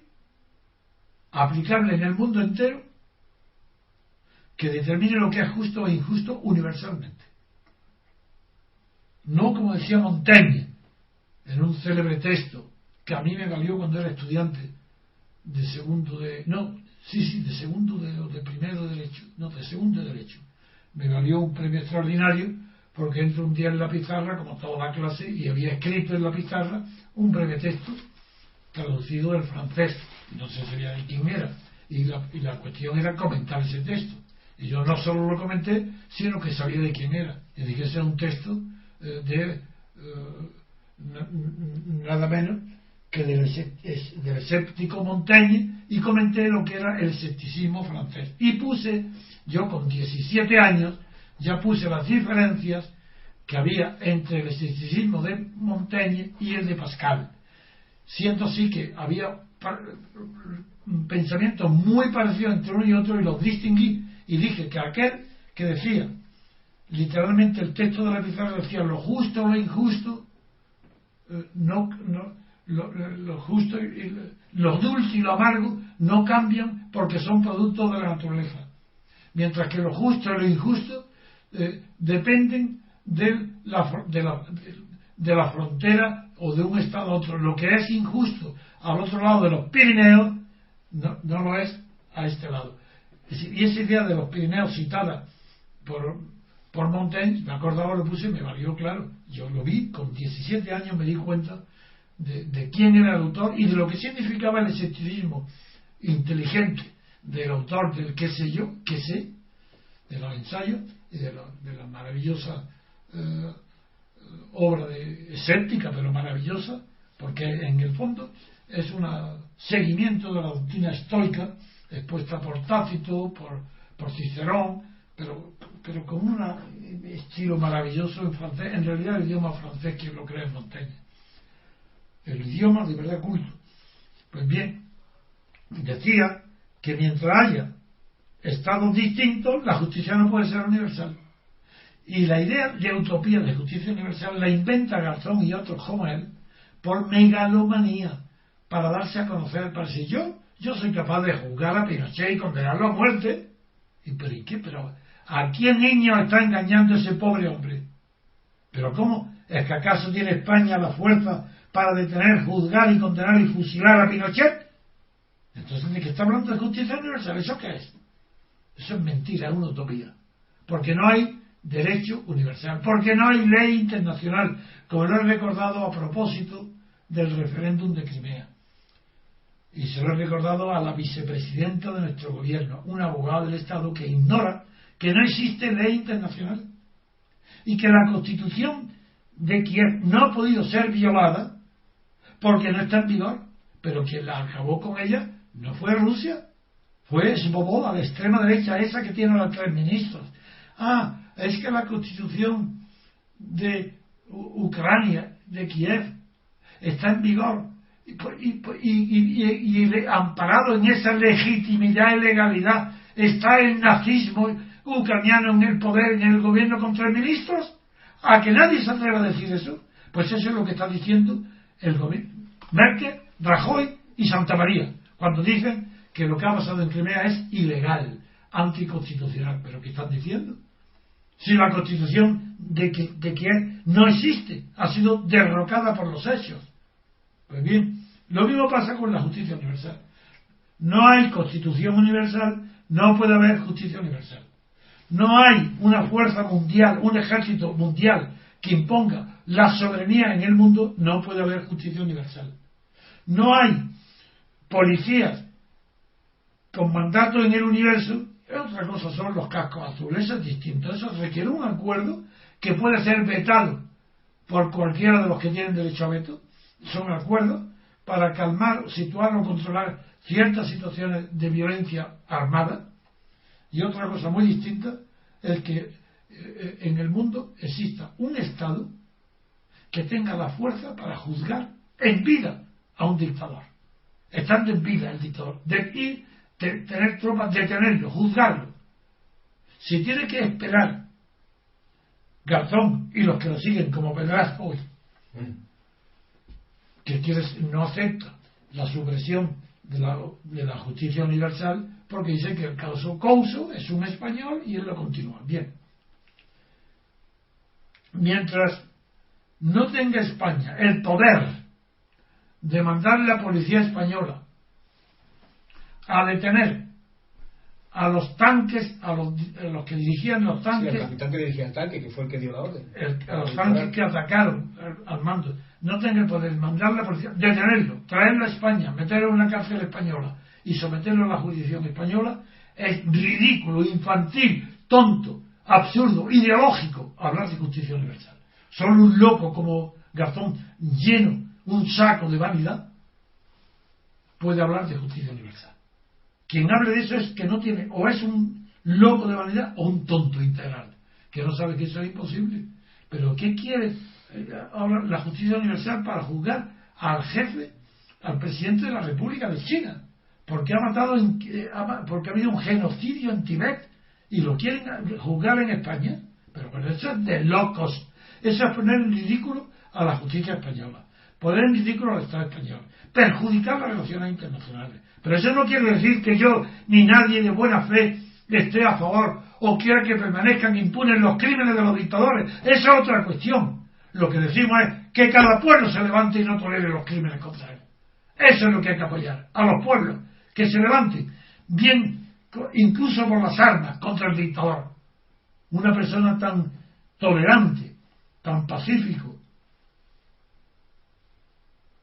aplicable en el mundo entero que determine lo que es justo e injusto universalmente. No como decía Montaigne en un célebre texto que a mí me valió cuando era estudiante de segundo de segundo de derecho. Me valió un premio extraordinario porque entro un día en la pizarra, como toda la clase, y había escrito en la pizarra un breve texto traducido del francés, no sé quién era, y la cuestión era comentar ese texto. Y yo no solo lo comenté, sino que sabía de quién era. Y dije que ese era un texto de nada menos que del escéptico Montaigne, y comenté lo que era el escepticismo francés. Y puse, yo con 17 años, ya puse las diferencias que había entre el escepticismo de Montaigne y el de Pascal. Siento así que había pensamientos muy parecidos entre uno y otro, y los distinguí, y dije que aquel que decía, literalmente el texto de la pizarra decía lo justo o lo injusto, lo justo y lo dulce y lo amargo no cambian porque son productos de la naturaleza, mientras que lo justo y lo injusto dependen de la frontera o de un estado a otro. Lo que es injusto al otro lado de los Pirineos no lo es a este lado. Y esa idea de los Pirineos citada por Montaigne, me acordaba, lo puse y me valió, claro. Yo lo vi con 17 años, me di cuenta de quién era el autor y de lo que significaba el escepticismo inteligente del autor del qué sé yo, qué sé, de los ensayos y de la maravillosa obra escéptica, pero maravillosa, porque en el fondo es un seguimiento de la doctrina estoica expuesta por Tácito, por Cicerón, pero con un estilo maravilloso en francés. En realidad el idioma francés quien lo crea es Montaigne, el idioma de verdad culto. Pues bien, decía que mientras haya estados distintos, la justicia no puede ser universal. Y la idea de utopía de justicia universal la inventa Garzón y otros como él por megalomanía, para darse a conocer, para decir yo soy capaz de juzgar a Pinochet y condenarlo a muerte. ¿Y qué? Pero ¿a quién niño está engañando ese pobre hombre? ¿Pero cómo? ¿Es que acaso tiene España la fuerza para detener, juzgar y condenar y fusilar a Pinochet? Entonces, ¿de qué está hablando de justicia universal? ¿Eso qué es? Eso es mentira, es una utopía. Porque no hay derecho universal, porque no hay ley internacional, como lo he recordado a propósito del referéndum de Crimea. Y se lo he recordado a la vicepresidenta de nuestro gobierno, una abogada del Estado que ignora que no existe ley internacional y que la Constitución de Kiev no ha podido ser violada porque no está en vigor, pero quien la acabó con ella no fue Rusia, fue Svoboda, la extrema derecha esa que tiene a los 3 ministros. Es que la Constitución de Ucrania, de Kiev, está en vigor y amparado en esa legitimidad y legalidad está el nazismo ucraniano en el poder, en el gobierno, con 3 ministros. ¿A que nadie se atreva a decir eso? Pues eso es lo que está diciendo el gobierno, Merkel, Rajoy y Santamaría, cuando dicen que lo que ha pasado en Crimea es ilegal, anticonstitucional. ¿Pero qué están diciendo? Si la Constitución de Kiev no existe, ha sido derrocada por los hechos. Pues bien, lo mismo pasa con la justicia universal. No hay Constitución universal, no puede haber justicia universal. No hay una fuerza mundial, un ejército mundial que imponga la soberanía en el mundo, no puede haber justicia universal. No hay policías con mandato en el universo. Otra cosa son los cascos azules, eso es distinto. Eso requiere un acuerdo que puede ser vetado por cualquiera de los que tienen derecho a veto. Son acuerdos para calmar, situar o controlar ciertas situaciones de violencia armada. Y otra cosa muy distinta es que en el mundo exista un Estado que tenga la fuerza para juzgar en vida a un dictador, estando en vida el dictador, tener tropas, detenerlo, juzgarlo. Si tiene que esperar Garzón y los que lo siguen, como verás hoy, que no acepta la supresión de la justicia universal, porque dice que el caso Couso es un español y él lo continúa. Bien. Mientras no tenga España el poder de mandarle a la policía española a detener a los tanques, a los que dirigían los tanques, sí, el capitán que dirigía el tanque, que fue el que dio la orden, a los tanques que atacaron al mando, no tenga el poder de mandar a la policía, detenerlo, traerlo a España, meterlo en una cárcel española y someterlo a la jurisdicción española, es ridículo, infantil, tonto, absurdo, ideológico hablar de justicia universal. Solo un loco como Garzón, lleno, un saco de vanidad, puede hablar de justicia universal. Quien hable de eso es que no tiene, o es un loco de vanidad o un tonto integral, que no sabe que eso es imposible. Pero ¿qué quiere ahora la justicia universal para juzgar al jefe, al presidente de la República de China? Porque ha matado, porque ha habido un genocidio en Tibet y lo quieren juzgar en España. Pero bueno, eso es de locos. Eso es poner en ridículo a la justicia española, poner en ridículo al Estado español, perjudicar las relaciones internacionales. Pero eso no quiere decir que yo ni nadie de buena fe esté a favor o quiera que permanezcan impunes los crímenes de los dictadores. Esa es otra cuestión. Lo que decimos es que cada pueblo se levante y no tolere los crímenes contra él. Eso es lo que hay que apoyar, a los pueblos que se levanten, bien, incluso por las armas, contra el dictador. Una persona tan tolerante, tan pacífico,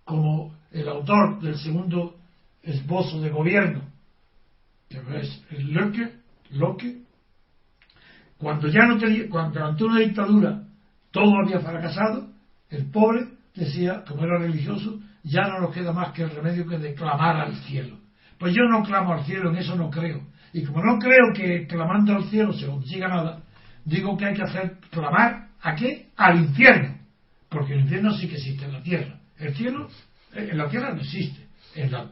como el autor del segundo esbozo de gobierno, que es el Locke, cuando ya no tenía, cuando ante una dictadura todo había fracasado, el pobre decía, como era religioso, ya no nos queda más que el remedio que de clamar al cielo. Pues yo no clamo al cielo, en eso no creo. Y como no creo que clamando al cielo se consiga nada, digo que hay que hacer clamar ¿a qué? Al infierno. Porque el infierno sí que existe en la tierra. El cielo en la tierra no existe. En la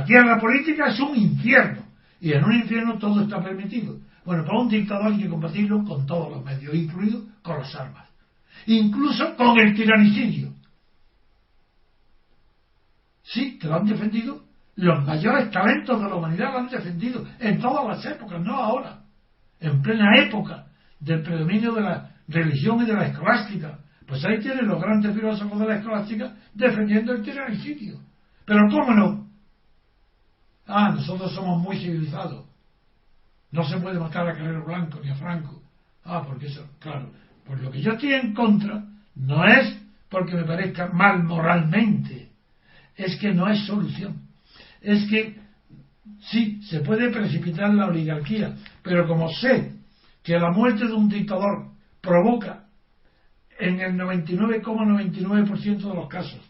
tierra política es un infierno. Y en un infierno todo está permitido. Bueno, para un dictador hay que combatirlo con todos los medios, incluido con las armas. Incluso con el tiranicidio. Sí, que lo han defendido. Los mayores talentos de la humanidad lo han defendido en todas las épocas, no ahora. En plena época del predominio de la religión y de la escolástica. Pues ahí tienen los grandes filósofos de la escolástica defendiendo el tiranicidio. Pero ¿cómo no? Nosotros somos muy civilizados. No se puede matar a Carrero Blanco ni a Franco. Porque eso, claro. Pues lo que yo estoy en contra no es porque me parezca mal moralmente. Es que no es solución. Es que sí, se puede precipitar la oligarquía, pero como sé que la muerte de un dictador provoca en el 99,99% de los casos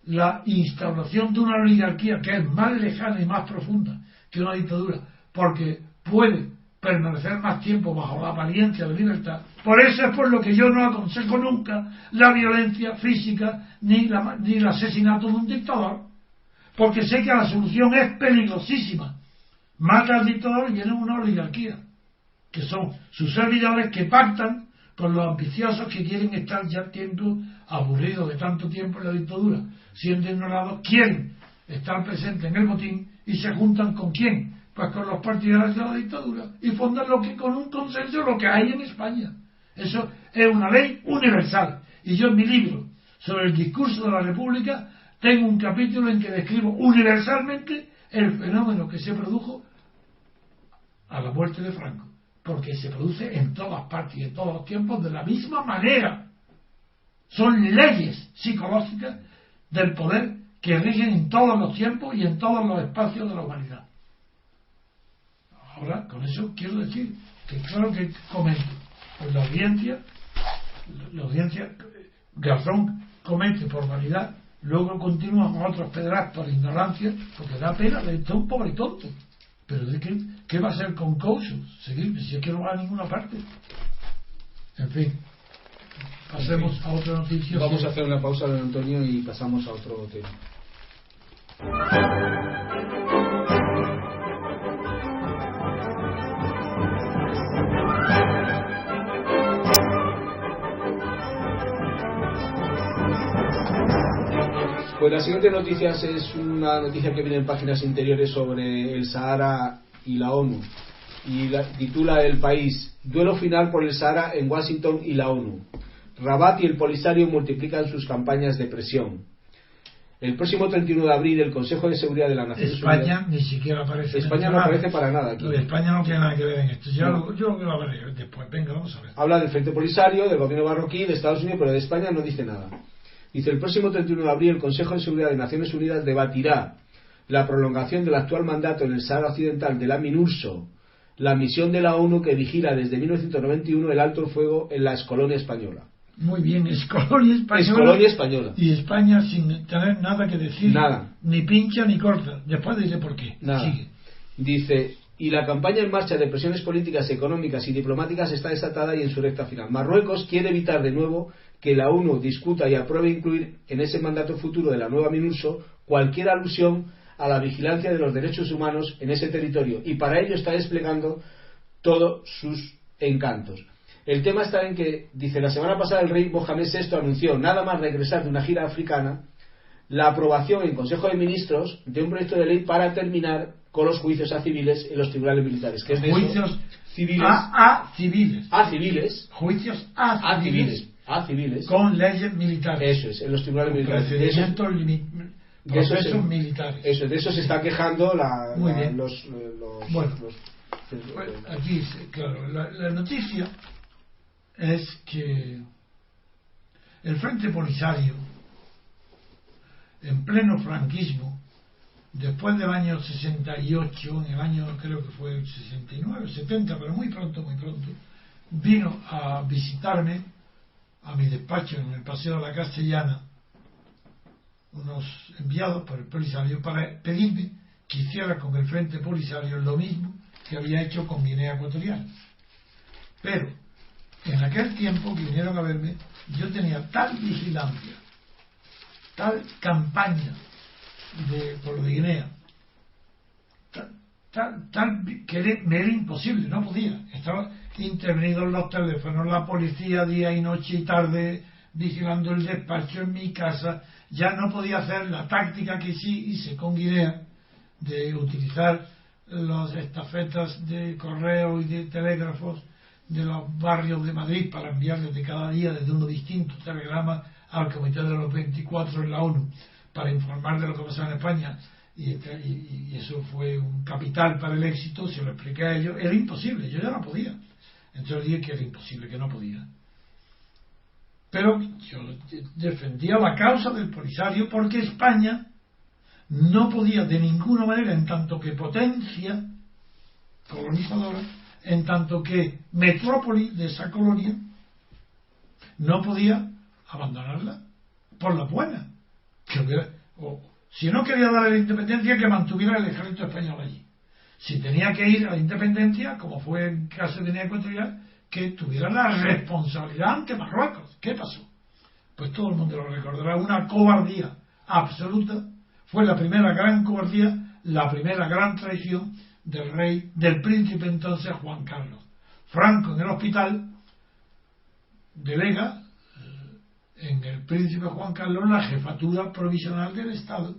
la instauración de una oligarquía que es más lejana y más profunda que una dictadura, porque puede permanecer más tiempo bajo la apariencia de libertad. Por eso es por lo que yo no aconsejo nunca la violencia física ni el asesinato de un dictador, porque sé que la solución es peligrosísima. Mata al dictador y viene una oligarquía, que son sus servidores que pactan con los ambiciosos que quieren estar ya tiempo aburridos de tanto tiempo en la dictadura, siendo ignorados, quieren estar presentes en el botín y se juntan ¿con quién? Pues con los partidarios de la dictadura y fundan con un consenso lo que hay en España. Eso es una ley universal. Y yo en mi libro sobre el discurso de la República tengo un capítulo en que describo universalmente el fenómeno que se produjo a la muerte de Franco, porque se produce en todas partes y en todos los tiempos de la misma manera. Son leyes psicológicas del poder que rigen en todos los tiempos y en todos los espacios de la humanidad. Ahora, con eso quiero decir que claro que comento, pues la audiencia Garzón comete por vanidad, luego continúa con otros pederastas por ignorancia, porque da pena de estar un pobre tonto. Pero ¿de qué va a ser con Couso? Seguir, si es que no va a ninguna parte. En fin, pasemos a otra noticia. Vamos a hacer una pausa, don Antonio, y pasamos a otro tema. Pues la siguiente noticia es una noticia que viene en páginas interiores sobre el Sahara y la ONU, y titula El País: duelo final por el Sahara en Washington y la ONU. Rabat y el Polisario multiplican sus campañas de presión. El próximo 31 de abril el Consejo de Seguridad de las Naciones Unidas... España ni siquiera aparece. España no aparece para nada aquí. España no tiene nada que ver en esto. Yo lo que va a ver después. Venga, vamos a ver. Habla del Frente Polisario, del gobierno marroquí, de Estados Unidos, pero de España no dice nada. Dice: el próximo 31 de abril el Consejo de Seguridad de Naciones Unidas debatirá la prolongación del actual mandato en el Sáhara Occidental de la MINURSO, la misión de la ONU que vigila desde 1991 el alto el fuego en la excolonia española. Muy bien, es colonia española. Es colonia española. Y España sin tener nada que decir. Nada. Ni pincha ni corta. Después diré por qué. Nada. Sigue. Dice, y la campaña en marcha de presiones políticas, económicas y diplomáticas está desatada y en su recta final. Marruecos quiere evitar de nuevo que la ONU discuta y apruebe incluir en ese mandato futuro de la nueva MINURSO cualquier alusión a la vigilancia de los derechos humanos en ese territorio, y para ello está desplegando todos sus encantos. El tema está en que, dice, la semana pasada el rey Mohamed VI anunció, nada más regresar de una gira africana, la aprobación en Consejo de Ministros de un proyecto de ley para terminar con los juicios a civiles en los tribunales militares. Que es de juicios civiles a civiles. A civiles. Juicios a civiles. A civiles. Con leyes militares. Eso es, en los tribunales militares. Procesos militares. Eso, de eso se está quejando los aquí, claro, la noticia es que el Frente Polisario, en pleno franquismo, después del año 68, en el año creo que fue el 69, 70, pero muy pronto, vino a visitarme a mi despacho en el Paseo de la Castellana, unos enviados por el Polisario para pedirme que hiciera con el Frente Polisario lo mismo que había hecho con Guinea Ecuatorial. Pero en aquel tiempo que vinieron a verme, yo tenía tal vigilancia, tal campaña por lo de Guinea, que me era imposible, no podía. Estaba intervenido en los teléfonos, la policía día y noche y tarde vigilando el despacho en mi casa. Ya no podía hacer la táctica que sí hice con Guinea de utilizar las estafetas de correo y de telégrafos de los barrios de Madrid para enviar desde cada día, desde uno distinto, telegrama al Comité de los 24 en la ONU para informar de lo que pasaba en España, y eso fue un capital para el éxito. Se lo expliqué a ellos, era imposible, yo ya no podía. Entonces dije que era imposible, que no podía. Pero yo defendía la causa del Polisario porque España no podía de ninguna manera, en tanto que potencia colonizadora, en tanto que metrópoli de esa colonia, no podía abandonarla por la buena. Si no quería dar la independencia, que mantuviera el ejército español allí. Si tenía que ir a la independencia, como fue en caso de Guinea Ecuatorial, que tuviera la responsabilidad ante Marruecos. ¿Qué pasó? Pues todo el mundo lo recordará, una cobardía absoluta. Fue la primera gran cobardía, la primera gran traición del príncipe entonces Juan Carlos. Franco en el hospital delega en el príncipe Juan Carlos la jefatura provisional del Estado,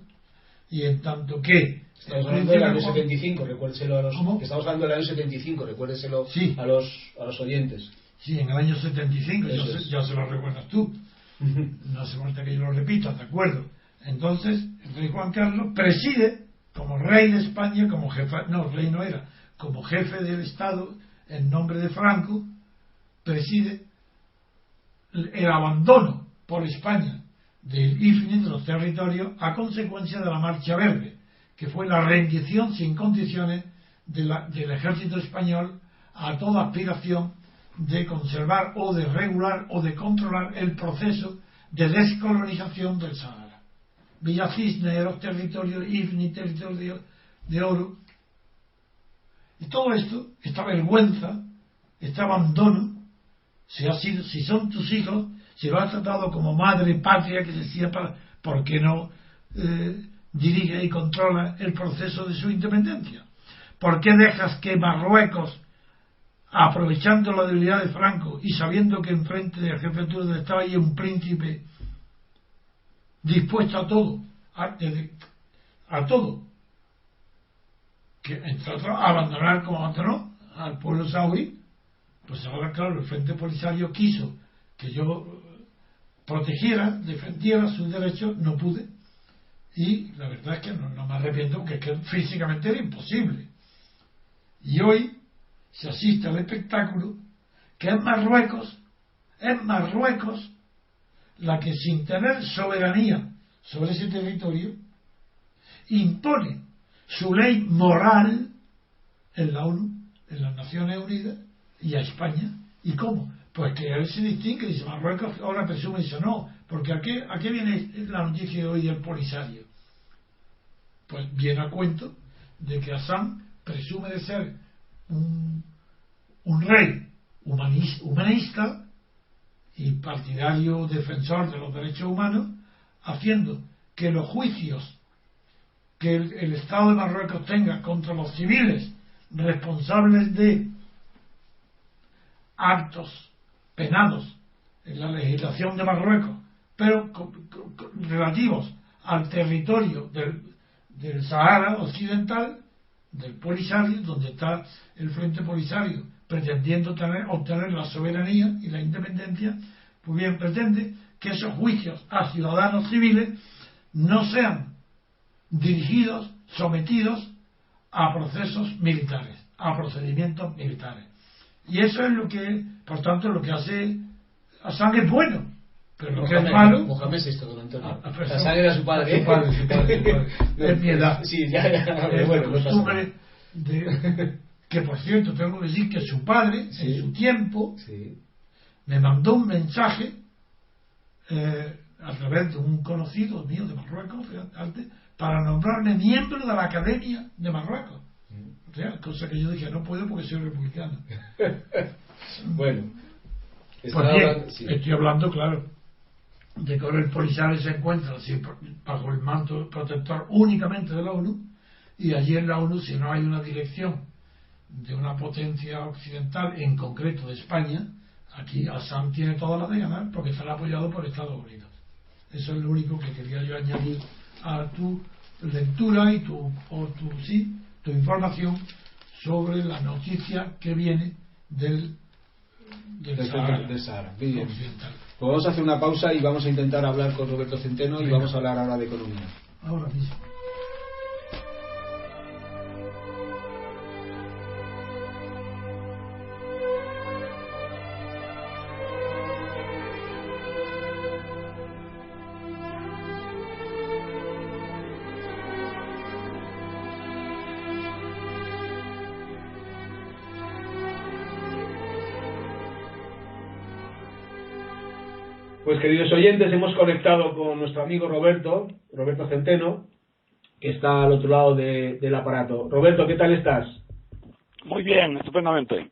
y en tanto que estamos hablando del año 75, recuérdeselo a los que estamos hablando del año 75, recuérdeselo sí, a los oyentes. Sí, en el año 75, ya se lo recuerdas tú. No hace falta que yo lo repita, ¿de acuerdo? Entonces, el rey Juan Carlos preside como rey de España, como jefe, no, rey no era, como jefe del Estado, en nombre de Franco, preside el abandono por España del IFNI, de los territorios, a consecuencia de la Marcha Verde, que fue la rendición sin condiciones del ejército español a toda aspiración de conservar o de regular o de controlar el proceso de descolonización del Sahara. Villa Cisneros, territorio IFNI, territorio de oro. Y todo esto, esta vergüenza, este abandono, si son tus hijos, si lo has tratado como madre patria, que decía, ¿por qué no dirige y controla el proceso de su independencia? ¿Por qué dejas que Marruecos, aprovechando la debilidad de Franco y sabiendo que enfrente de la jefatura del Estado hay un príncipe dispuesto a todo, a todo, que entre otros abandonar como abandonó al pueblo saharaui? Pues ahora, claro, el Frente Polisario quiso que yo protegiera, defendiera sus derechos, no pude, y la verdad es que no me arrepiento, porque es que físicamente era imposible. Y hoy se asiste al espectáculo que es Marruecos la que, sin tener soberanía sobre ese territorio impone su ley moral en la ONU, en las Naciones Unidas y a España. ¿Y cómo? Pues que él se distingue, dice Marruecos ahora presume, dice no, porque ¿a qué viene la noticia de hoy del Polisario? Pues viene a cuento de que Hassan presume de ser un rey humanista y partidario defensor de los derechos humanos, haciendo que los juicios que el Estado de Marruecos tenga contra los civiles responsables de actos penados en la legislación de Marruecos, pero relativos al territorio del Sahara Occidental, del Polisario, donde está el Frente Polisario pretendiendo obtener la soberanía y la independencia, pues bien, pretende que esos juicios a ciudadanos civiles no sean dirigidos, sometidos a procesos militares, a procedimientos militares. Y eso es lo que, por tanto, lo que hace Hassan es bueno, pero lo que es malo. Mohamed es esto, don Antonio. Hassan era su padre. Su padre. Es mi edad. Sí, ya. Es bueno, costumbre que, por cierto, tengo que decir que su padre, sí, en su tiempo, sí, me mandó un mensaje a través de un conocido mío de Marruecos, antes, para nombrarme miembro de la Academia de Marruecos. O sea, cosa que yo dije, no puedo porque soy republicano. Bueno. Pues bien, sí, estoy hablando, claro, de que ahora el Polisario se encuentra así, bajo el manto protector únicamente de la ONU, y allí en la ONU, si no hay una dirección de una potencia occidental, en concreto de España, aquí Hassan tiene todas las de ganar porque estará apoyado por Estados Unidos. Eso es lo único que quería yo añadir a tu lectura y tu información sobre la noticia que viene del Sahara. Bien. Pues vamos a hacer una pausa y vamos a intentar hablar con Roberto Centeno. Venga. Y vamos a hablar ahora de economía. Ahora mismo. Pues queridos oyentes, hemos conectado con nuestro amigo Roberto Centeno, que está al otro lado del aparato. Roberto, ¿qué tal estás? Muy bien, estupendamente.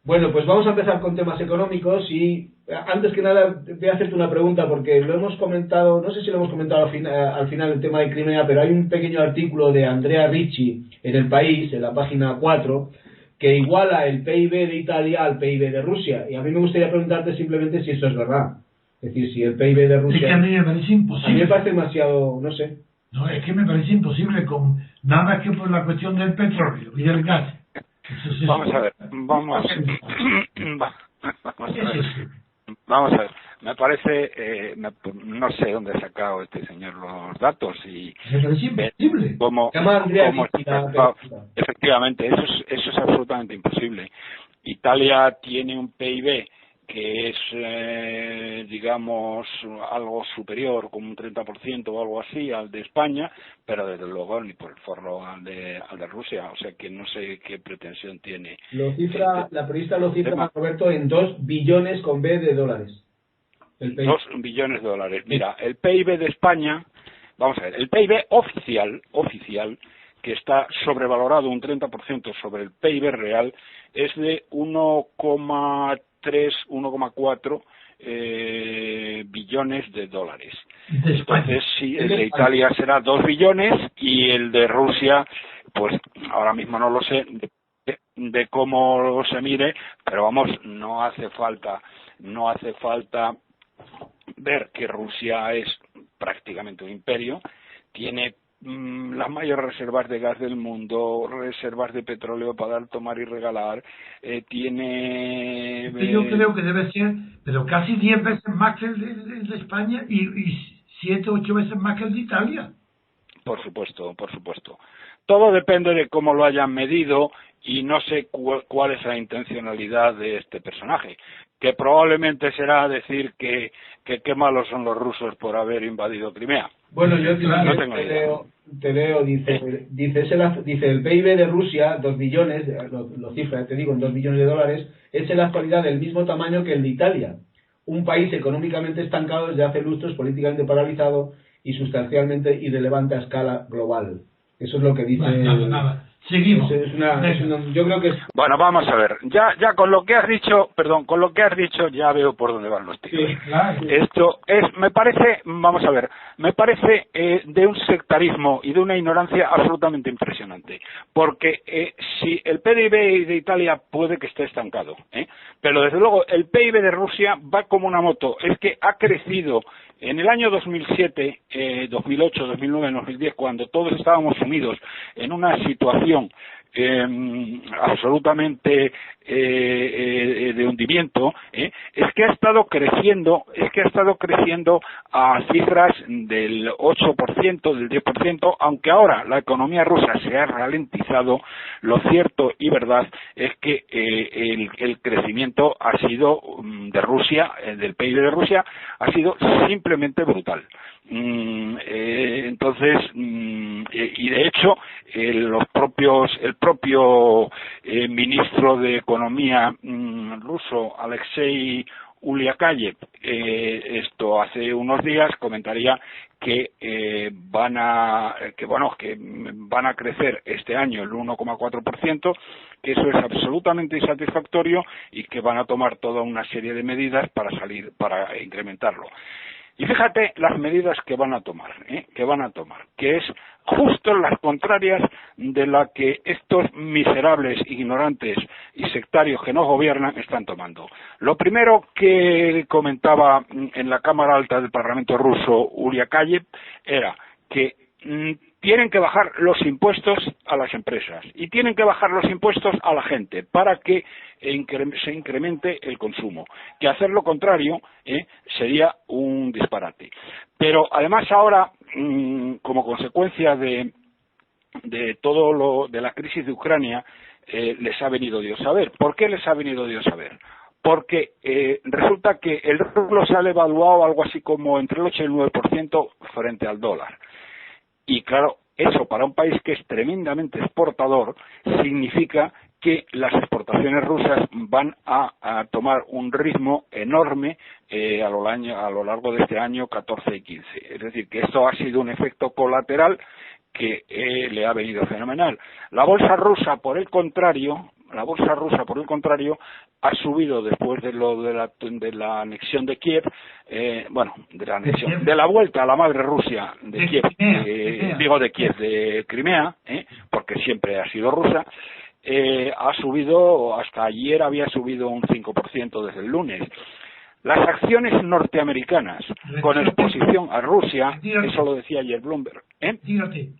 Bueno, pues vamos a empezar con temas económicos y antes que nada voy a hacerte una pregunta porque lo hemos comentado, no sé si lo hemos comentado al final el tema de Crimea, pero hay un pequeño artículo de Andrea Ricci en El País, en la página 4, que iguala el PIB de Italia al PIB de Rusia. Y a mí me gustaría preguntarte simplemente si eso es verdad. Es decir, si el PIB de Rusia... Es que a mí me parece imposible. A mí me parece demasiado, no sé. No, es que me parece imposible, nada más que por la cuestión del petróleo y del gas. Vamos a ver. Me parece, no sé dónde ha sacado este señor los datos y me parece imposible. Efectivamente, eso es absolutamente imposible. Italia tiene un PIB que es, digamos, algo superior, como un 30% o algo así, al de España, pero desde luego ni por el forro al de Rusia, o sea que no sé qué pretensión tiene. La periodista lo cifra, Roberto, en 2 billones con B de dólares. 2 billones de dólares. Mira, el PIB de España, vamos a ver, el PIB oficial, que está sobrevalorado un 30% sobre el PIB real, es de 1,4 billones de dólares. Entonces, sí, el de Italia será 2 billones y el de Rusia, pues ahora mismo no lo sé de cómo se mire, pero vamos, no hace falta ver que Rusia es prácticamente un imperio, tiene las mayores reservas de gas del mundo, reservas de petróleo para dar, tomar y regalar, tiene... Yo creo que debe ser, pero casi 10 veces más que el de España y 7 o 8 veces más que el de Italia. Por supuesto. Todo depende de cómo lo hayan medido y no sé cuál es la intencionalidad de este personaje, que probablemente será decir que qué malos son los rusos por haber invadido Crimea. Bueno, yo no tengo te leo, dice el PIB de Rusia, 2 billones, lo cifra, te digo, en 2 billones de dólares, es en la actualidad del mismo tamaño que el de Italia, un país económicamente estancado desde hace lustros, políticamente paralizado y sustancialmente irrelevante a escala global. Eso es lo que dice. Nada. Seguimos. Yo creo que bueno, vamos a ver. Ya con lo que has dicho, ya veo por dónde van los tiros. Sí, claro. Esto me parece de un sectarismo y de una ignorancia absolutamente impresionante. Porque si el PIB de Italia puede que esté estancado, pero desde luego el PIB de Rusia va como una moto. Es que ha crecido en el año 2007, 2008, 2009, 2010, cuando todos estábamos sumidos en una situación absolutamente de hundimiento, es que ha estado creciendo a cifras del 8%, del 10%, aunque ahora la economía rusa se ha ralentizado. Lo cierto y verdad es que el crecimiento ha sido de Rusia, del PIB de Rusia, ha sido simplemente brutal. Entonces, y de hecho el propio ministro de Economía ruso, Alexei Uliakayev, hace unos días comentaría que van a crecer este año el 1,4%, que eso es absolutamente insatisfactorio y que van a tomar toda una serie de medidas para incrementarlo. Y fíjate las medidas que van a tomar, que es justo las contrarias de la que estos miserables, ignorantes y sectarios que nos gobiernan están tomando. Lo primero que comentaba en la Cámara Alta del Parlamento ruso Uliakayev era que tienen que bajar los impuestos a las empresas y tienen que bajar los impuestos a la gente para que se incremente el consumo, que hacer lo contrario sería un disparate. Pero además ahora, como consecuencia de todo de la crisis de Ucrania, les ha venido Dios a ver. ¿Por qué les ha venido Dios a ver? Porque resulta que el rublo se ha devaluado algo así como entre el 8 y el 9% frente al dólar. Y claro, eso para un país que es tremendamente exportador significa que las exportaciones rusas van a tomar un ritmo enorme a lo largo de este año 14 y 15. Es decir, que esto ha sido un efecto colateral que le ha venido fenomenal. La bolsa rusa, por el contrario, ha subido después de la anexión de Kiev, de la vuelta a la madre Rusia de Kiev, de Crimea, porque siempre ha sido rusa. Ha subido, hasta ayer había subido un 5% desde el lunes. Las acciones norteamericanas con exposición a Rusia, eso lo decía ayer Bloomberg. Tírate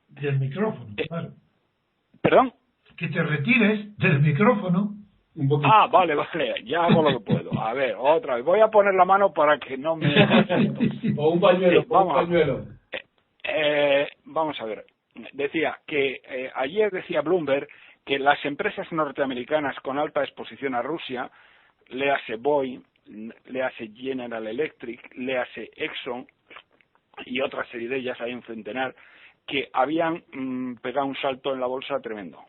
del micrófono, claro. ¿Perdón? Que te retires del micrófono. Vale, ya hago lo que puedo. A ver, otra vez. Voy a poner la mano para que no me... o un pañuelo, vamos a ver. Decía que ayer decía Bloomberg que las empresas norteamericanas con alta exposición a Rusia, le hace Boeing, le hace General Electric, le hace Exxon y otra serie de ellas, hay un centenar, que habían pegado un salto en la bolsa tremendo.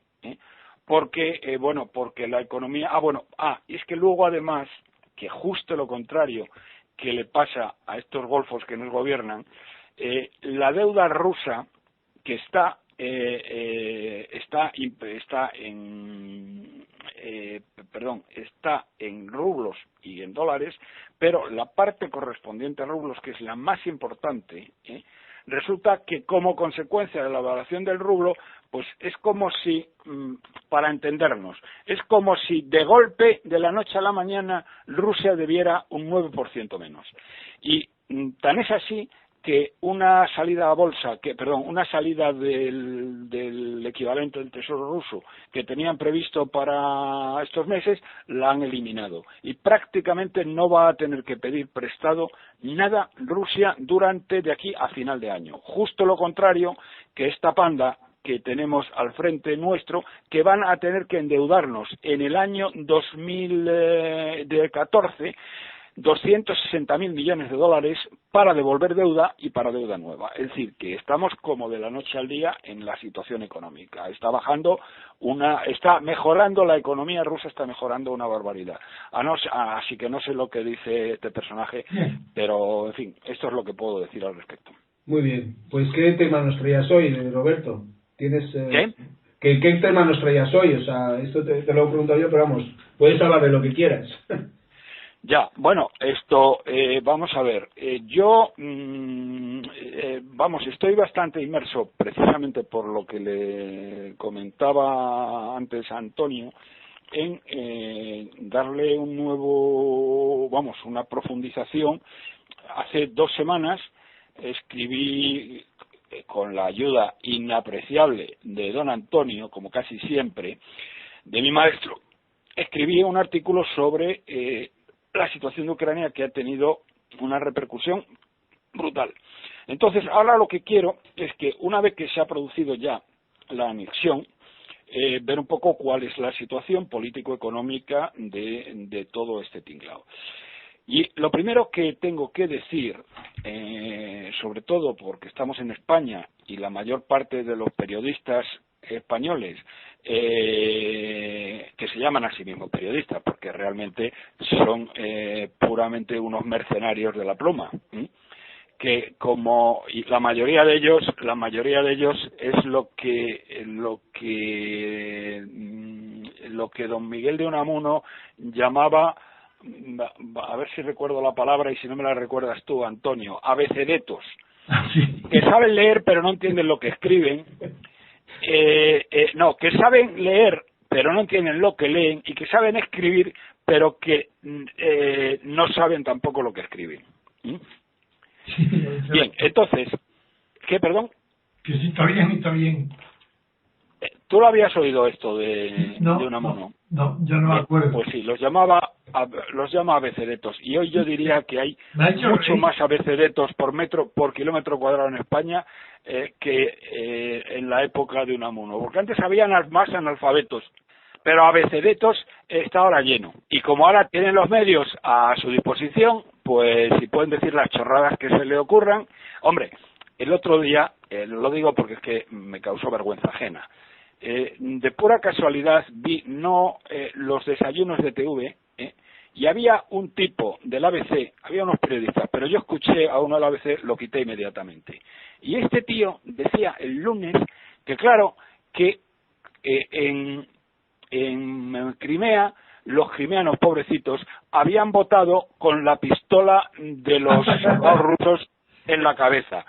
Porque la economía... y es que luego además, que justo lo contrario que le pasa a estos golfos que nos gobiernan, la deuda rusa que está en rublos y en dólares, pero la parte correspondiente a rublos, que es la más importante, resulta que como consecuencia de la evaluación del rublo, pues es como si, para entendernos, es como si de golpe, de la noche a la mañana, Rusia debiera un 9% menos. Y tan es así que una salida a bolsa, una salida del equivalente del Tesoro ruso que tenían previsto para estos meses, la han eliminado. Y prácticamente no va a tener que pedir prestado nada Rusia de aquí a final de año. Justo lo contrario que esta panda que tenemos al frente nuestro, que van a tener que endeudarnos en el año 2014 260.000 millones de dólares para devolver deuda y para deuda nueva. Es decir, que estamos como de la noche al día en la situación económica. Está mejorando la economía rusa, está mejorando una barbaridad. Así que no sé lo que dice este personaje, pero en fin, esto es lo que puedo decir al respecto. Muy bien. Pues ¿qué tema nos traías hoy, Roberto? ¿Tienes ¿Qué tema nos traías hoy? O sea, esto te lo he preguntado yo, pero vamos, puedes hablar de lo que quieras. Ya, bueno, vamos a ver. Yo, estoy bastante inmerso, precisamente por lo que le comentaba antes a Antonio, en darle una profundización. Hace 2 semanas escribí, con la ayuda inapreciable de don Antonio, como casi siempre, de mi maestro, escribí un artículo sobre la situación de Ucrania, que ha tenido una repercusión brutal. Entonces, ahora lo que quiero es que, una vez que se ha producido ya la anexión, ver un poco cuál es la situación político-económica de todo este tinglao. Y lo primero que tengo que decir, sobre todo porque estamos en España y la mayor parte de los periodistas españoles, que se llaman a sí mismos periodistas, porque realmente son puramente unos mercenarios de la pluma, que y la mayoría de ellos es lo que don Miguel de Unamuno llamaba, a ver si recuerdo la palabra y si no me la recuerdas tú, Antonio, abecedetos, que saben leer pero no entienden lo que escriben, que saben leer pero no entienden lo que leen, y que saben escribir pero que no saben tampoco lo que escriben. Bien, entonces, ¿qué, perdón? Que sí, está bien. ¿Tú lo habías oído esto de Unamuno? No, yo no me acuerdo. Pues sí, los llama abecedetos, y hoy yo diría que hay mucho más abecedetos por kilómetro cuadrado en España que en la época de Unamuno, porque antes había más analfabetos, pero abecedetos está ahora lleno, y como ahora tienen los medios a su disposición, pues si pueden decir las chorradas que se le ocurran. Hombre, el otro día, lo digo porque es que me causó vergüenza ajena, de pura casualidad vi los desayunos de TV, y había un tipo del ABC, había unos periodistas, pero yo escuché a uno del ABC, lo quité inmediatamente. Y este tío decía el lunes que claro, que en Crimea, los crimeanos pobrecitos habían votado con la pistola de los soldados rusos en la cabeza.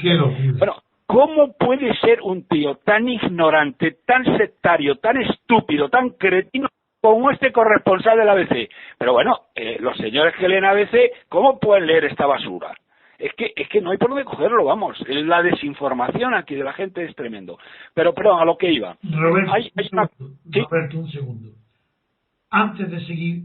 Bueno, ¿cómo puede ser un tío tan ignorante, tan sectario, tan estúpido, tan cretino como este corresponsal del ABC? Pero bueno, los señores que leen ABC, ¿cómo pueden leer esta basura? Es que no hay por dónde cogerlo, vamos. La desinformación aquí de la gente es tremendo. Pero, perdón, a lo que iba. Roberto, un segundo. Antes de seguir,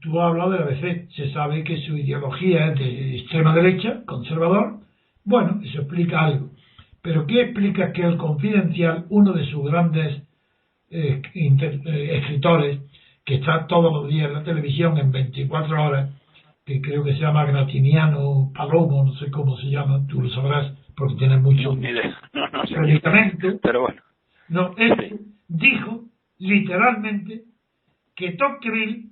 tú has hablado del ABC. Se sabe que su ideología es de extrema derecha, conservador. Bueno, eso explica algo. Pero ¿qué explica que El Confidencial, uno de sus grandes escritores, que está todos los días en la televisión en 24 horas, que creo que se llama Gratiniano Palomo, no sé cómo se llama, tú lo sabrás porque tienes mucho predicamento, pero bueno, dijo literalmente que Tocqueville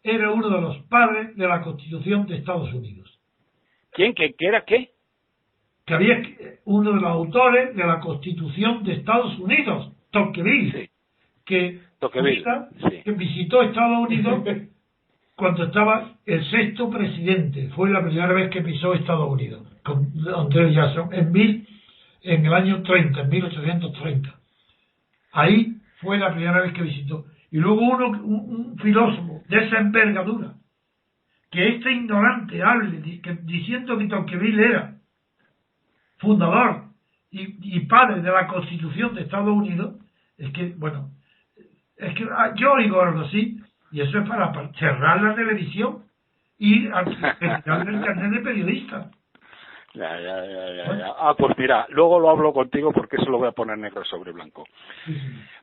era uno de los padres de la Constitución de Estados Unidos. ¿Quién? ¿Que era qué? Que había uno de los autores de la Constitución de Estados Unidos, Tocqueville, que visitó Estados Unidos cuando estaba el 6º presidente. Fue la primera vez que pisó Estados Unidos con Andrew Jackson en el año 30, en 1830. Ahí fue la primera vez que visitó. Y luego un filósofo de esa envergadura, que este ignorante hable diciendo que Tocqueville era fundador y padre de la Constitución de Estados Unidos, es que yo oigo algo así, y eso es para cerrar la televisión y retirar el carnet de periodista. Ya. Ah, pues mira, luego lo hablo contigo porque eso lo voy a poner negro sobre blanco.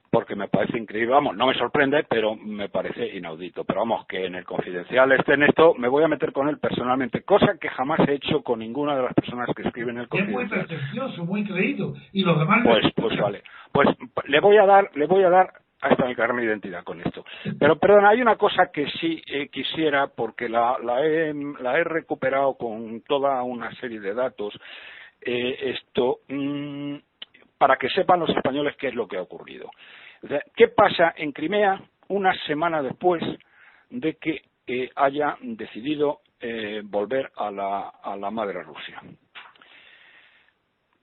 Porque me parece increíble, vamos, no me sorprende, pero me parece inaudito. Pero vamos, que en el Confidencial en esto, me voy a meter con él personalmente, cosa que jamás he hecho con ninguna de las personas que escriben el Confidencial. Es muy pretencioso, muy creído, y los demás... Pues vale, pues le voy a dar hasta mi carnet de identidad con esto. Pero perdona, hay una cosa que sí quisiera, porque la he recuperado con toda una serie de datos, para que sepan los españoles qué es lo que ha ocurrido. O sea, ¿qué pasa en Crimea una semana después de que haya decidido volver a la madre Rusia?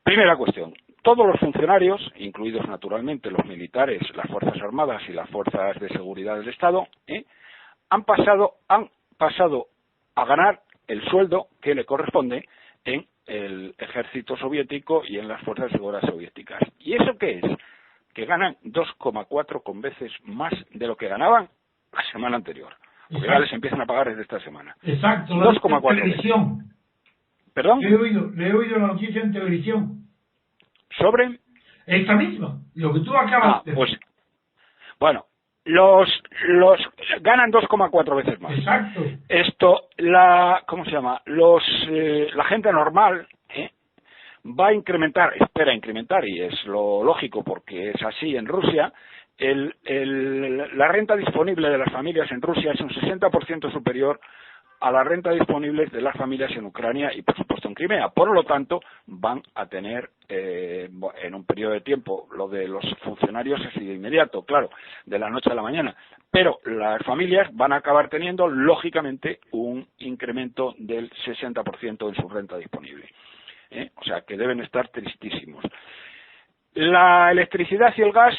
Primera cuestión. Todos los funcionarios, incluidos naturalmente los militares, las Fuerzas Armadas y las Fuerzas de Seguridad del Estado, han pasado a ganar el sueldo que le corresponde en el ejército soviético y en las Fuerzas de Seguridad soviéticas. ¿Y eso qué es? Que ganan 2,4 veces más de lo que ganaban la semana anterior. Porque ya les empiezan a pagar desde esta semana. Exacto, 2,4 televisión. ¿Perdón? Le he oído la noticia en televisión. ¿Sobre? Esta misma, lo que tú acabas de decir. Pues, bueno, los ganan 2,4 veces más. Exacto. ¿Cómo se llama? La gente normal va a espera incrementar, y es lo lógico porque es así en Rusia. La renta disponible de las familias en Rusia es un 60% superior a la renta disponible de las familias en Ucrania y, por supuesto, en Crimea. Por lo tanto, van a tener, en un periodo de tiempo, lo de los funcionarios así de inmediato, claro, de la noche a la mañana. Pero las familias van a acabar teniendo, lógicamente, un incremento del 60% en su renta disponible. O sea, que deben estar tristísimos. La electricidad y el gas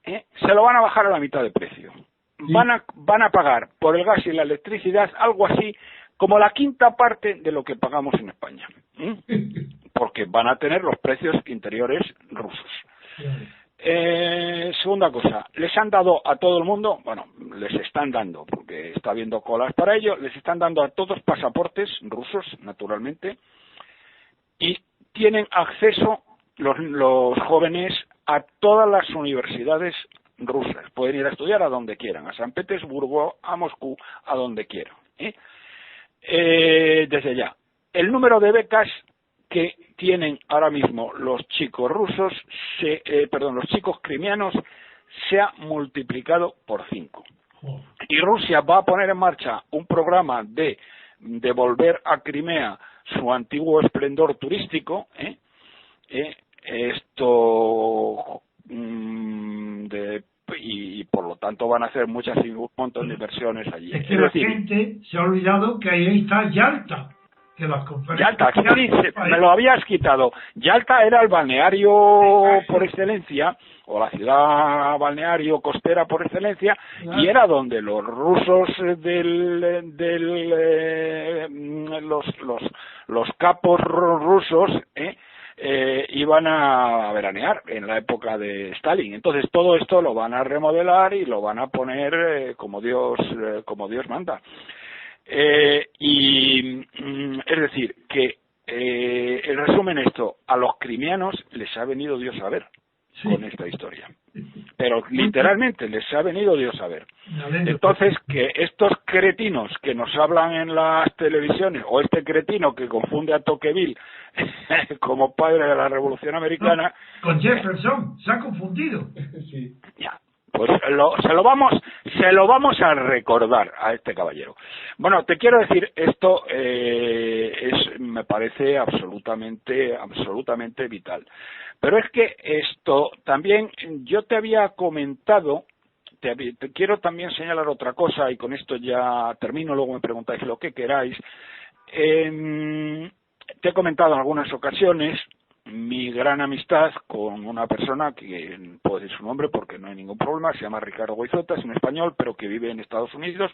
se lo van a bajar a la mitad de precio. Van a pagar por el gas y la electricidad algo así como la quinta parte de lo que pagamos en España, porque van a tener los precios interiores rusos. Segunda cosa, les han dado a todo el mundo, bueno, les están dando, porque está habiendo colas para ello, les están dando a todos pasaportes rusos, naturalmente, y tienen acceso los jóvenes a todas las universidades rusas. Pueden ir a estudiar a donde quieran, a San Petersburgo, a Moscú, a donde quieran. Desde ya. El número de becas que tienen ahora mismo los chicos rusos, los chicos crimeanos, se ha multiplicado por 5. Y Rusia va a poner en marcha un programa de devolver a Crimea su antiguo esplendor turístico, y por lo tanto van a hacer un montón de inversiones allí. Es que la gente se ha olvidado que ahí está Yalta, que las conferencias... Yalta, sí, me lo habías quitado. Yalta era el balneario por excelencia, o la ciudad balneario costera por excelencia, y era donde los rusos los capos rusos iban a veranear en la época de Stalin. Entonces todo esto lo van a remodelar y lo van a poner como Dios manda. Es decir, que en resumen esto, a los crimeanos les ha venido Dios a ver con esta historia. Pero literalmente les ha venido Dios a ver. Entonces, que estos cretinos que nos hablan en las televisiones, o este cretino que confunde a Tocqueville como padre de la Revolución Americana... No, con Jefferson, se ha confundido. Sí. Ya. Pues se lo vamos a recordar a este caballero. Bueno, te quiero decir, esto me parece absolutamente vital. Pero es que esto también, yo te había comentado, te quiero también señalar otra cosa, y con esto ya termino, luego me preguntáis lo que queráis. Te he comentado en algunas ocasiones mi gran amistad con una persona que puedo decir su nombre porque no hay ningún problema, se llama Ricardo Goizota, es un español pero que vive en Estados Unidos.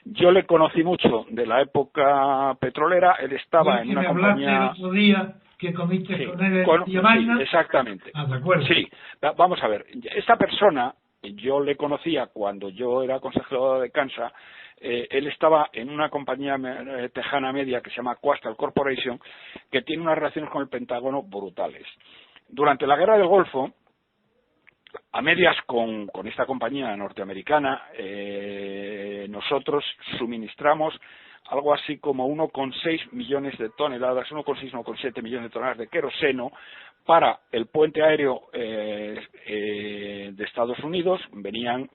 Yo le conocí mucho de la época petrolera, él estaba en una compañía... El otro día que comiste con él en sí, exactamente. De acuerdo. Sí, vamos a ver, esta persona yo le conocía cuando yo era consejero de Kansas él estaba en una compañía tejana media que se llama Coastal Corporation, que tiene unas relaciones con el Pentágono brutales. Durante la Guerra del Golfo, a medias con esta compañía norteamericana, nosotros suministramos algo así como 1,6 millones de toneladas, 1,6, 1,7 millones de toneladas de queroseno para el puente aéreo de Estados Unidos. Venían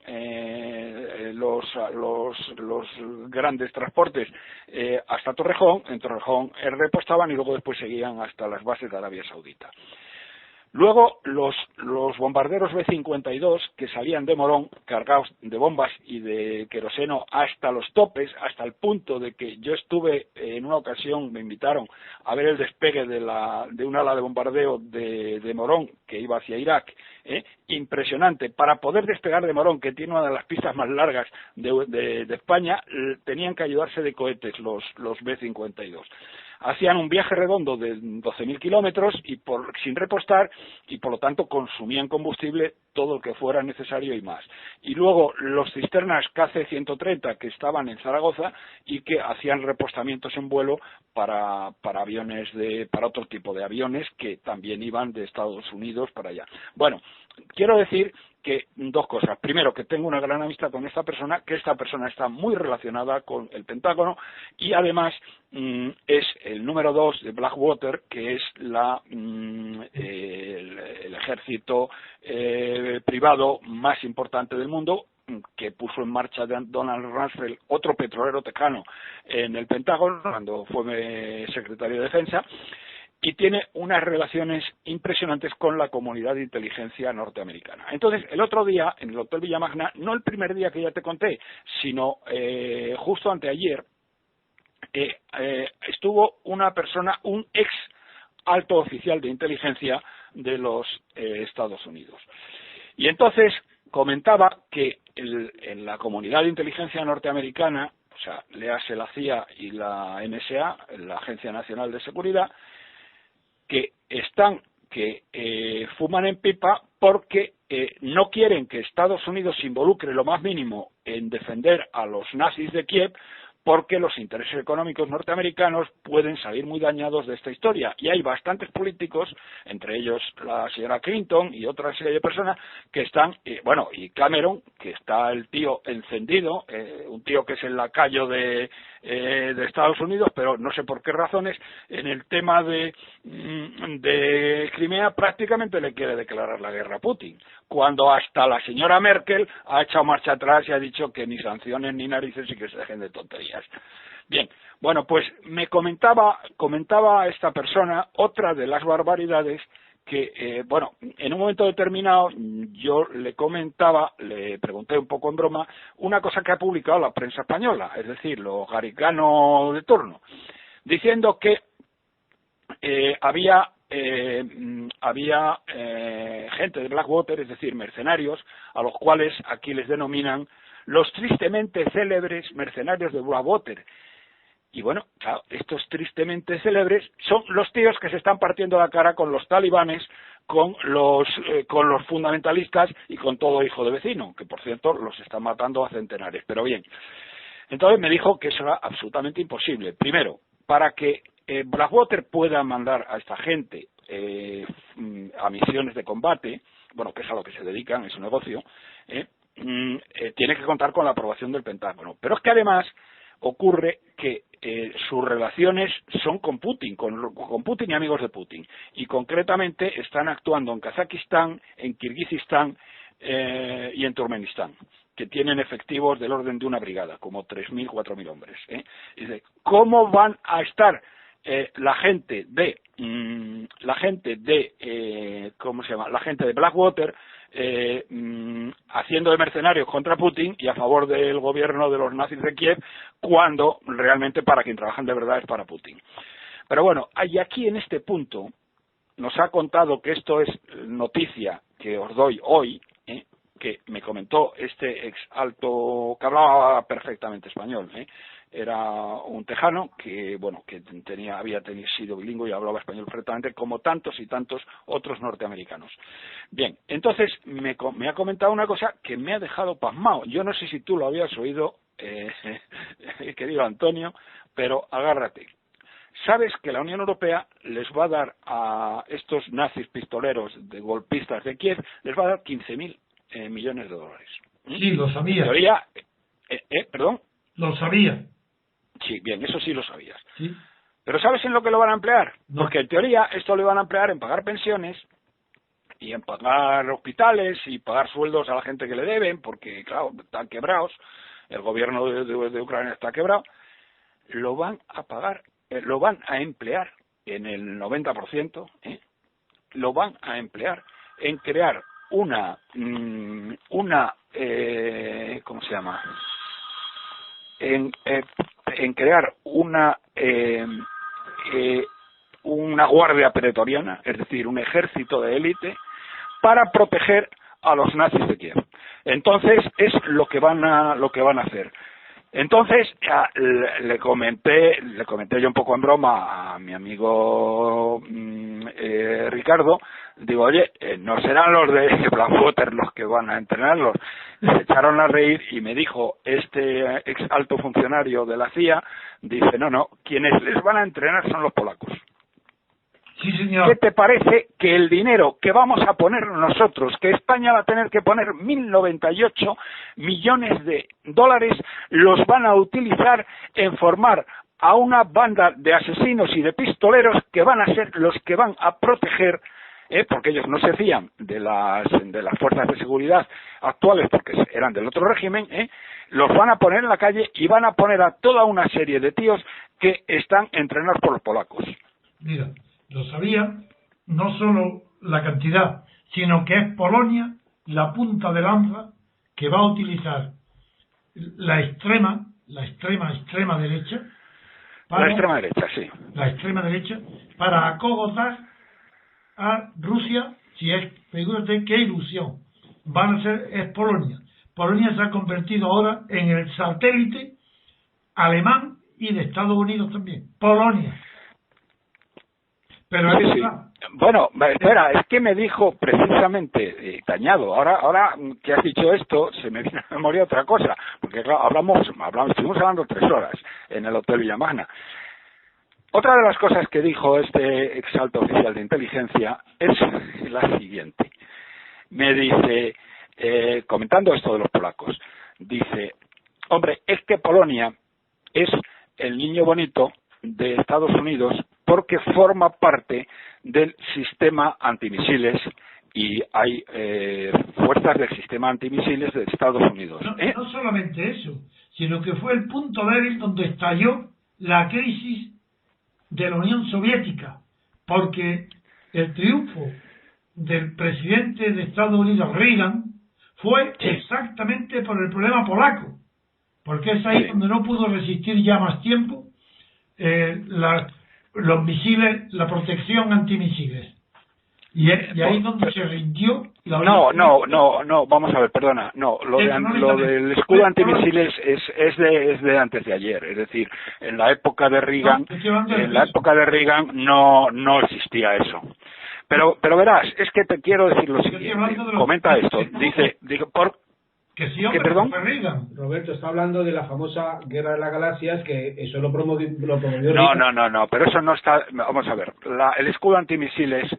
los grandes transportes hasta Torrejón, en Torrejón repostaban y luego después seguían hasta las bases de Arabia Saudita. Luego, los bombarderos B-52 que salían de Morón cargados de bombas y de queroseno hasta los topes, hasta el punto de que yo estuve en una ocasión, me invitaron a ver el despegue de un ala de bombardeo de Morón que iba hacia Irak, impresionante. Para poder despegar de Morón, que tiene una de las pistas más largas de España, tenían que ayudarse de cohetes los B-52. Hacían un viaje redondo de 12.000 kilómetros sin repostar, y por lo tanto consumían combustible todo lo que fuera necesario y más. Y luego los cisternas KC-130 que estaban en Zaragoza y que hacían repostamientos en vuelo para aviones para otro tipo de aviones que también iban de Estados Unidos para allá. Bueno, quiero decir que dos cosas. Primero, que tengo una gran amistad con esta persona, que esta persona está muy relacionada con el Pentágono, y además es el número 2 de Blackwater, que es el ejército privado más importante del mundo, que puso en marcha Donald Rumsfeld, otro petrolero tejano, en el Pentágono cuando fue secretario de Defensa, y tiene unas relaciones impresionantes con la comunidad de inteligencia norteamericana. Entonces, el otro día, en el Hotel Villamagna, no el primer día que ya te conté, sino justo anteayer, estuvo una persona, un ex alto oficial de inteligencia de los Estados Unidos. Y entonces comentaba que en la comunidad de inteligencia norteamericana, o sea, léase la CIA y la NSA, la Agencia Nacional de Seguridad, que fuman en pipa porque no quieren que Estados Unidos se involucre lo más mínimo en defender a los nazis de Kiev, porque los intereses económicos norteamericanos pueden salir muy dañados de esta historia. Y hay bastantes políticos, entre ellos la señora Clinton y otra serie de personas, que están, y Cameron, que está el tío encendido, un tío que es el lacayo de Estados Unidos, pero no sé por qué razones, en el tema de Crimea prácticamente le quiere declarar la guerra a Putin, cuando hasta la señora Merkel ha echado marcha atrás y ha dicho que ni sanciones ni narices y que se dejen de tonterías. Bien, bueno, pues me comentaba esta persona otra de las barbaridades que, en un momento determinado yo le pregunté un poco en broma, una cosa que ha publicado la prensa española, es decir, los garicanos de turno, diciendo que había gente de Blackwater, es decir, mercenarios, a los cuales aquí les denominan los tristemente célebres mercenarios de Blackwater. Y bueno, claro, estos tristemente célebres son los tíos que se están partiendo la cara con los talibanes, con los fundamentalistas y con todo hijo de vecino, que por cierto los están matando a centenares. Pero bien, entonces me dijo que eso era absolutamente imposible. Primero, para que Blackwater pueda mandar a esta gente a misiones de combate, que es a lo que se dedican, es un negocio, tiene que contar con la aprobación del Pentágono. Pero es que además ocurre que sus relaciones son con Putin, con Putin y amigos de Putin, y concretamente están actuando en Kazajistán, en Kirguistán y en Turkmenistán, que tienen efectivos del orden de una brigada, como 3.000, 4.000 hombres. Dice, ¿cómo van a estar la gente de Blackwater haciendo de mercenarios contra Putin y a favor del gobierno de los nazis de Kiev, cuando realmente para quien trabajan de verdad es para Putin? Pero bueno, y aquí en este punto nos ha contado, que esto es noticia que os doy hoy, que me comentó este ex alto, que hablaba perfectamente español, era un tejano que había sido bilingüe y hablaba español perfectamente, como tantos y tantos otros norteamericanos. Bien, entonces me ha comentado una cosa que me ha dejado pasmado. Yo no sé si tú lo habías oído, querido Antonio, pero agárrate. ¿Sabes que la Unión Europea les va a dar a estos nazis pistoleros de golpistas de Kiev, les va a dar 15.000 millones de dólares? Sí, lo sabía. En teoría, ¿perdón? Lo sabía. Sí, bien, eso sí lo sabías. Sí. Pero ¿sabes en lo que lo van a emplear? No. Porque en teoría esto lo van a emplear en pagar pensiones y en pagar hospitales y pagar sueldos a la gente que le deben, porque claro, están quebrados, el gobierno de Ucrania está quebrado. Lo van a pagar, lo van a emplear en el 90%, lo van a emplear en crear una ¿cómo se llama? En crear una guardia pretoriana, es decir, un ejército de élite para proteger a los nazis de Kiev. Entonces es lo que van a hacer. Entonces le comenté yo un poco en broma a mi amigo Ricardo, digo, oye, no serán los de Blackwater los que van a entrenarlos. Se echaron a reír y me dijo este ex alto funcionario de la CIA, dice, no, quienes les van a entrenar son los polacos. Sí, señor. ¿Qué te parece que el dinero que vamos a poner nosotros, que España va a tener que poner 1.098 millones de dólares, los van a utilizar en formar a una banda de asesinos y de pistoleros que van a ser los que van a proteger, porque ellos no se fían de las fuerzas de seguridad actuales porque eran del otro régimen, los van a poner en la calle y van a poner a toda una serie de tíos que están entrenados por los polacos? Mira, lo sabía, no solo la cantidad, sino que es Polonia la punta de lanza que va a utilizar la extrema derecha. La extrema derecha, sí. La extrema derecha, para acogotar a Rusia, figúrate qué ilusión. Es Polonia. Polonia se ha convertido ahora en el satélite alemán y de Estados Unidos también. Polonia. Pero sí. Bueno, espera, es que me dijo precisamente Tañado, ahora que has dicho esto, se me viene a la memoria otra cosa, porque claro, estuvimos hablando 3 horas en el Hotel Villamagna. Otra de las cosas que dijo este ex alto oficial de inteligencia es la siguiente. Me dice, comentando esto de los polacos, dice, hombre, es que Polonia es el niño bonito de Estados Unidos porque forma parte del sistema antimisiles y hay fuerzas del sistema antimisiles de Estados Unidos. No solamente eso, sino que fue el punto débil donde estalló la crisis de la Unión Soviética, porque el triunfo del presidente de Estados Unidos, Reagan, fue exactamente por el problema polaco, porque es ahí donde no pudo resistir ya más tiempo los misiles, la protección antimisiles. Y ahí donde se rindió la Unión Soviética. No, vamos a ver, perdona, lo del escudo antimisiles es de antes de ayer, es decir, en la época de Reagan, no existía eso. Pero verás, es que te quiero decir lo siguiente, comenta esto, dice perdón. Roberto está hablando de la famosa Guerra de las Galaxias, que eso lo promovió. No, pero eso no está, vamos a ver, el escudo antimisiles.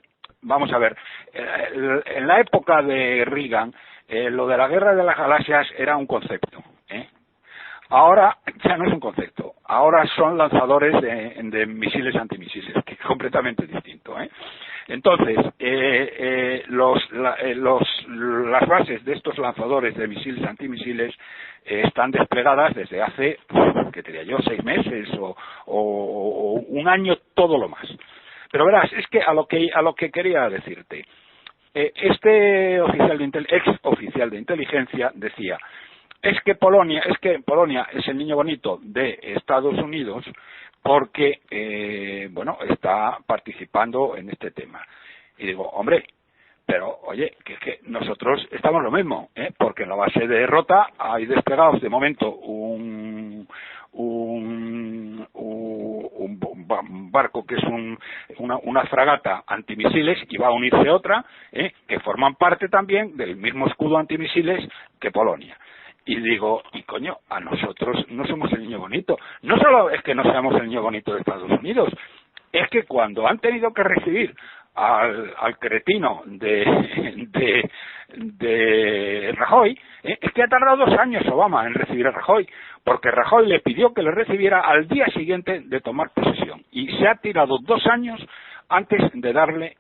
Vamos a ver, en la época de Reagan, lo de la Guerra de las Galaxias era un concepto. Ahora ya no es un concepto, ahora son lanzadores de misiles antimisiles, que es completamente distinto. Entonces, las bases de estos lanzadores de misiles antimisiles están desplegadas desde hace, ¿qué te diría yo?, 6 meses o un año, todo lo más. Pero verás, es que a lo que quería decirte, este ex oficial de inteligencia decía, es que Polonia es el niño bonito de Estados Unidos porque está participando en este tema. Y digo, hombre, pero oye, que nosotros estamos lo mismo, porque en la base de Rota hay desplegados de momento un barco que es una fragata antimisiles y va a unirse otra que forman parte también del mismo escudo antimisiles que Polonia. Y digo, y coño, a nosotros no somos el niño bonito. No solo es que no seamos el niño bonito de Estados Unidos, es que cuando han tenido que recibir al cretino de Rajoy, es que ha tardado 2 años Obama en recibir a Rajoy, porque Rajoy le pidió que le recibiera al día siguiente de tomar posesión, y se ha tirado 2 años antes de darle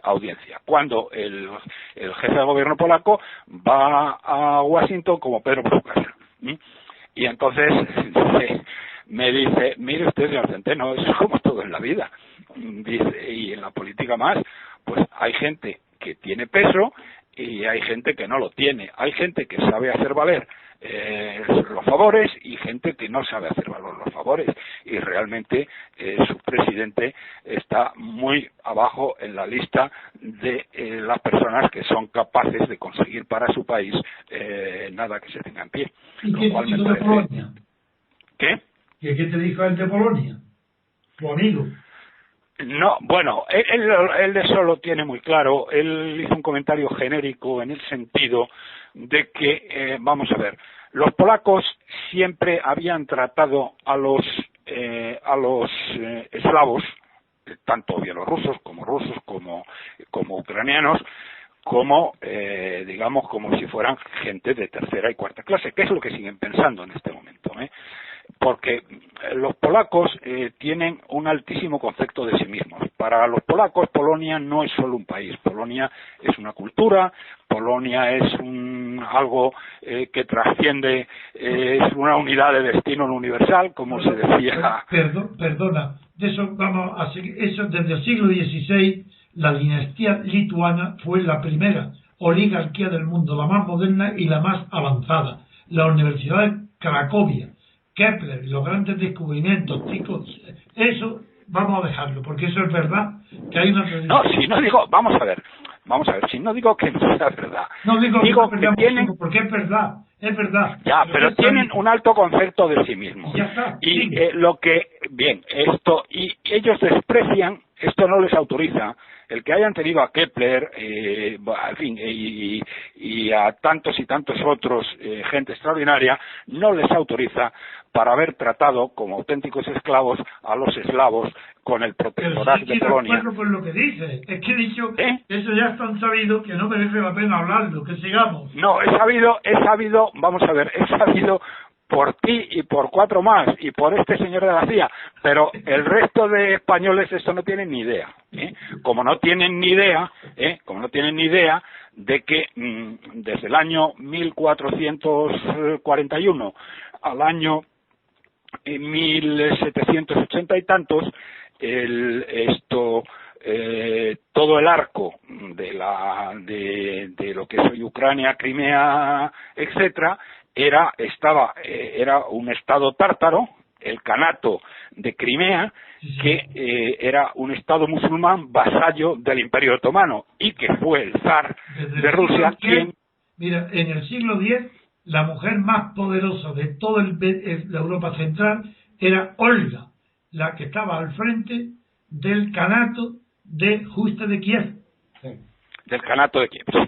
audiencia, cuando el jefe de gobierno polaco va a Washington como Pedro por su casa. Y entonces me dice, mire usted, señor Centeno, eso es como todo en la vida. Dice, y en la política más, pues hay gente que tiene peso y hay gente que no lo tiene. Hay gente que sabe hacer valer los favores y gente que no sabe hacer valer los favores. Y realmente su presidente está muy abajo en la lista de las personas que son capaces de conseguir para su país nada que se tenga en pie. ¿Y qué te dijo de Polonia? ¿Qué? ¿Y qué te dijo él de Polonia? Tu amigo. No, bueno, él eso lo tiene muy claro. Él hizo un comentario genérico en el sentido de que, vamos a ver, los polacos siempre habían tratado a los eslavos, tanto bielorrusos como ucranianos, como digamos como si fueran gente de tercera y cuarta clase, que es lo que siguen pensando en este momento, porque los polacos tienen un altísimo concepto de sí mismos. Para los polacos, Polonia no es solo un país. Polonia es una cultura, Polonia es algo que trasciende, es una unidad de destino universal, como se decía. Perdona, de eso vamos a seguir. Eso desde el siglo XVI, la dinastía lituana fue la primera oligarquía del mundo, la más moderna y la más avanzada. La Universidad de Cracovia, Kepler, los grandes descubrimientos, chicos, eso vamos a dejarlo, porque eso es verdad, que hay una tradición. No, si no digo, vamos a ver, si no digo que no sea verdad, no digo que tienen, porque es verdad. Ya, pero tienen un alto concepto de sí mismos. Ya está. Y y ellos desprecian, esto no les autoriza, el que hayan tenido a Kepler, en fin, y a tantos y tantos otros, gente extraordinaria, no les autoriza para haber tratado como auténticos esclavos a los eslavos con el protectorado de Polonia. Pero por lo que dice, es que he dicho, eso ya es tan sabido que no merece la pena hablarlo, que sigamos. No, he sabido, vamos a ver, he sabido por ti y por 4 más y por este señor de la CIA, pero el resto de españoles esto no tienen ni idea, como no tienen ni idea de que desde el año 1441 al año 1780 y tantos, todo el arco de lo que es hoy Ucrania, Crimea, etcétera, era un estado tártaro, el Kanato de Crimea, que era un estado musulmán vasallo del Imperio Otomano, y que fue el zar de Rusia quien... Mira, en el siglo X, la mujer más poderosa de toda la Europa central era Olga, la que estaba al frente del Kanato justo de Kiev. Sí. Del Kanato de Kiev. Sí.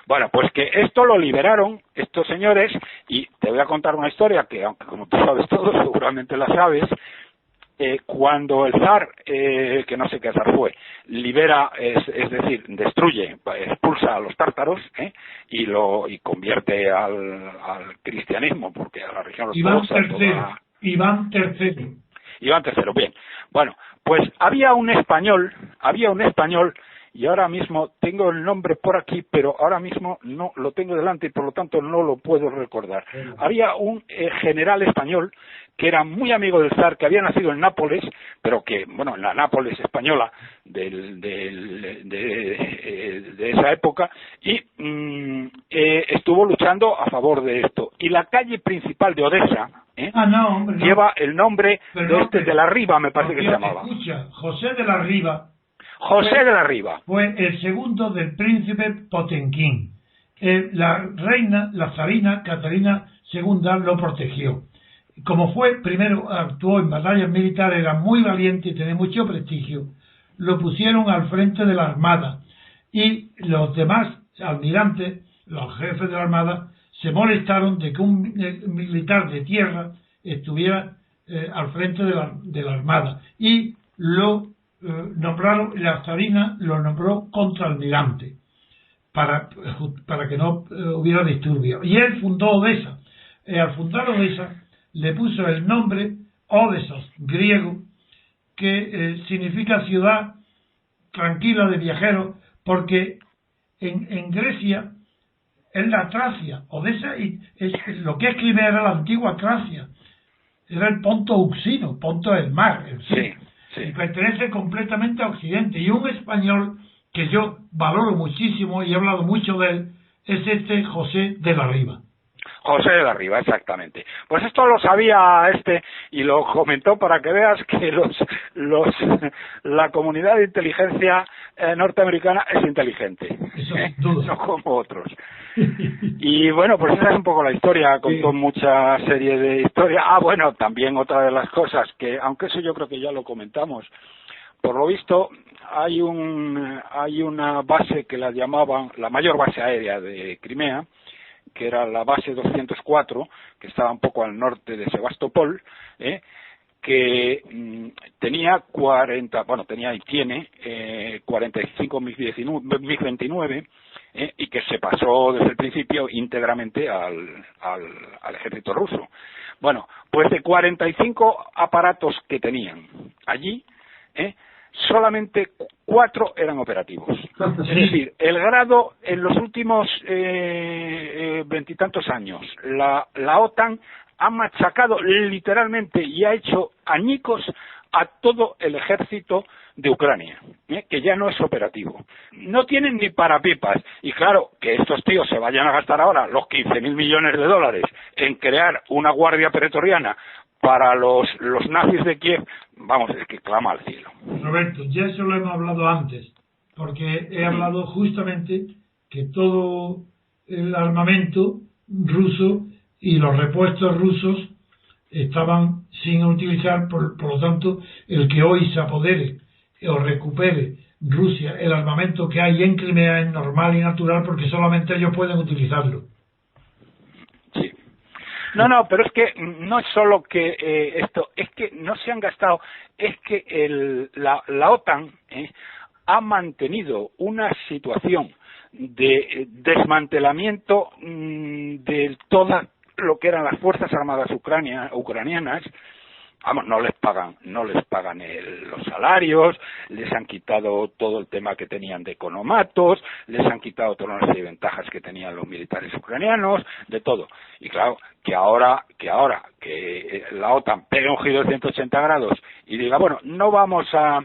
Bueno, pues que esto lo liberaron estos señores, y te voy a contar una historia que, aunque como tú sabes todo, seguramente la sabes. Cuando el zar, que no sé qué zar fue, libera, es decir, destruye, expulsa a los tártaros, y convierte al cristianismo, porque a la región ortodoxa Iván III, bien. Bueno, pues había un español, y ahora mismo tengo el nombre por aquí, pero ahora mismo no lo tengo delante y por lo tanto no lo puedo recordar. Había un general español que era muy amigo del zar, que había nacido en Nápoles, pero que, bueno, en la Nápoles española de esa época, y estuvo luchando a favor de esto. Y la calle principal de Odessa lleva el nombre de la Riva, me parece que se llamaba. Escucha, José de la Riva. José de la Riva. Fue el segundo del príncipe Potenquín. La reina, la zarina Catalina II lo protegió. Como primero actuó en batallas militares, era muy valiente y tenía mucho prestigio, lo pusieron al frente de la armada, y los demás almirantes, los jefes de la armada, se molestaron de que un militar de tierra estuviera al frente de la Armada, y lo nombraron, la zarina lo nombró contraalmirante para que no hubiera disturbio, y él fundó Odesa. Al fundar Odesa le puso el nombre Odesos, griego, que significa ciudad tranquila de viajeros, porque en Grecia es la Tracia. Odesa es lo que es Crimea, era la antigua Tracia, era el Ponto Euxino, Ponto del mar, sí. Y pertenece completamente a Occidente. Y un español que yo valoro muchísimo y he hablado mucho de él es José de la Riva. José de la Riva, exactamente. Pues esto lo sabía y lo comentó para que veas que la comunidad de inteligencia norteamericana es inteligente, no como otros. Y bueno, pues esa es un poco la historia, contó mucha serie de historia. Bueno, también otra de las cosas que, aunque eso yo creo que ya lo comentamos, por lo visto hay una base que la llamaban la mayor base aérea de Crimea, que era la base 204, que estaba un poco al norte de Sebastopol, que tenía 45 MiG-29, y que se pasó desde el principio íntegramente al ejército ruso. Bueno, pues de 45 aparatos que tenían allí, solamente 4 eran operativos. Es decir, el grado en los últimos 20 y tantos años, la OTAN ha machacado literalmente y ha hecho añicos a todo el ejército de Ucrania, que ya no es operativo. No tienen ni para pipas. Y claro, que estos tíos se vayan a gastar ahora los 15.000 millones de dólares en crear una guardia pretoriana para los nazis de Kiev, vamos, es que clama al cielo. Roberto, ya eso lo hemos hablado antes, porque he hablado justamente que todo el armamento ruso y los repuestos rusos estaban sin utilizar, por lo tanto, el que hoy se apodere o recupere Rusia el armamento que hay en Crimea es normal y natural, porque solamente ellos pueden utilizarlo. Sí. No, pero es que no es solo que esto, es que no se han gastado, es que la OTAN ha mantenido una situación de desmantelamiento de toda lo que eran las fuerzas armadas ucranianas. Vamos, no les pagan los salarios, les han quitado todo el tema que tenían de economatos, les han quitado todas las ventajas que tenían los militares ucranianos, de todo. Y claro, que ahora que la OTAN pegue un giro de 180 grados y diga, bueno, no vamos a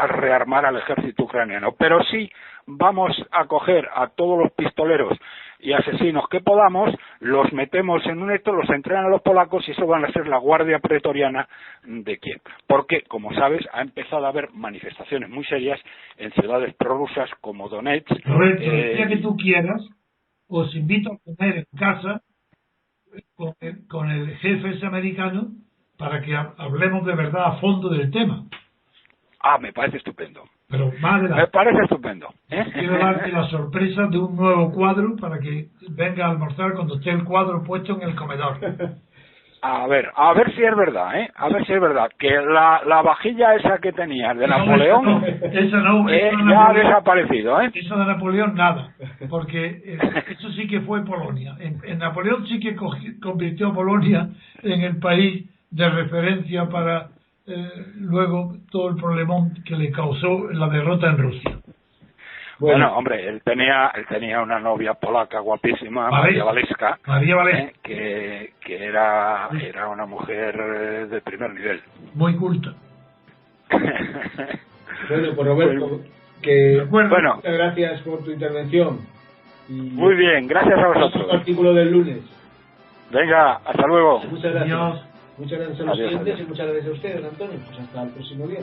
rearmar al ejército ucraniano, pero sí vamos a coger a todos los pistoleros y asesinos que podamos, los metemos en un los entrenan a los polacos y eso van a ser la guardia pretoriana de Kiev. Porque, como sabes, ha empezado a haber manifestaciones muy serias en ciudades prorrusas como Donetsk. Roberto, el día que tú quieras, os invito a comer en casa con el jefe ese americano para que hablemos de verdad a fondo del tema. Me parece estupendo. Pero más me parece estupendo. Quiero darte la sorpresa de un nuevo cuadro para que venga a almorzar cuando esté el cuadro puesto en el comedor. A ver si es verdad, A ver si es verdad que la vajilla esa que tenías de Napoleón ya ha desaparecido, Eso de Napoleón nada, porque eso sí que fue Polonia. En Napoleón sí que convirtió a Polonia en el país de referencia para luego todo el problemón que le causó la derrota en Rusia. Bueno, hombre, él tenía una novia polaca guapísima, María Waleska, que era una mujer de primer nivel. Muy culta. Bueno, pues Roberto, muchas gracias por tu intervención. Muy bien, gracias a vosotros. El artículo del lunes. Venga, hasta luego. Muchas gracias. Adiós. Muchas gracias a los clientes y muchas gracias a ustedes, Antonio. Pues hasta el próximo día.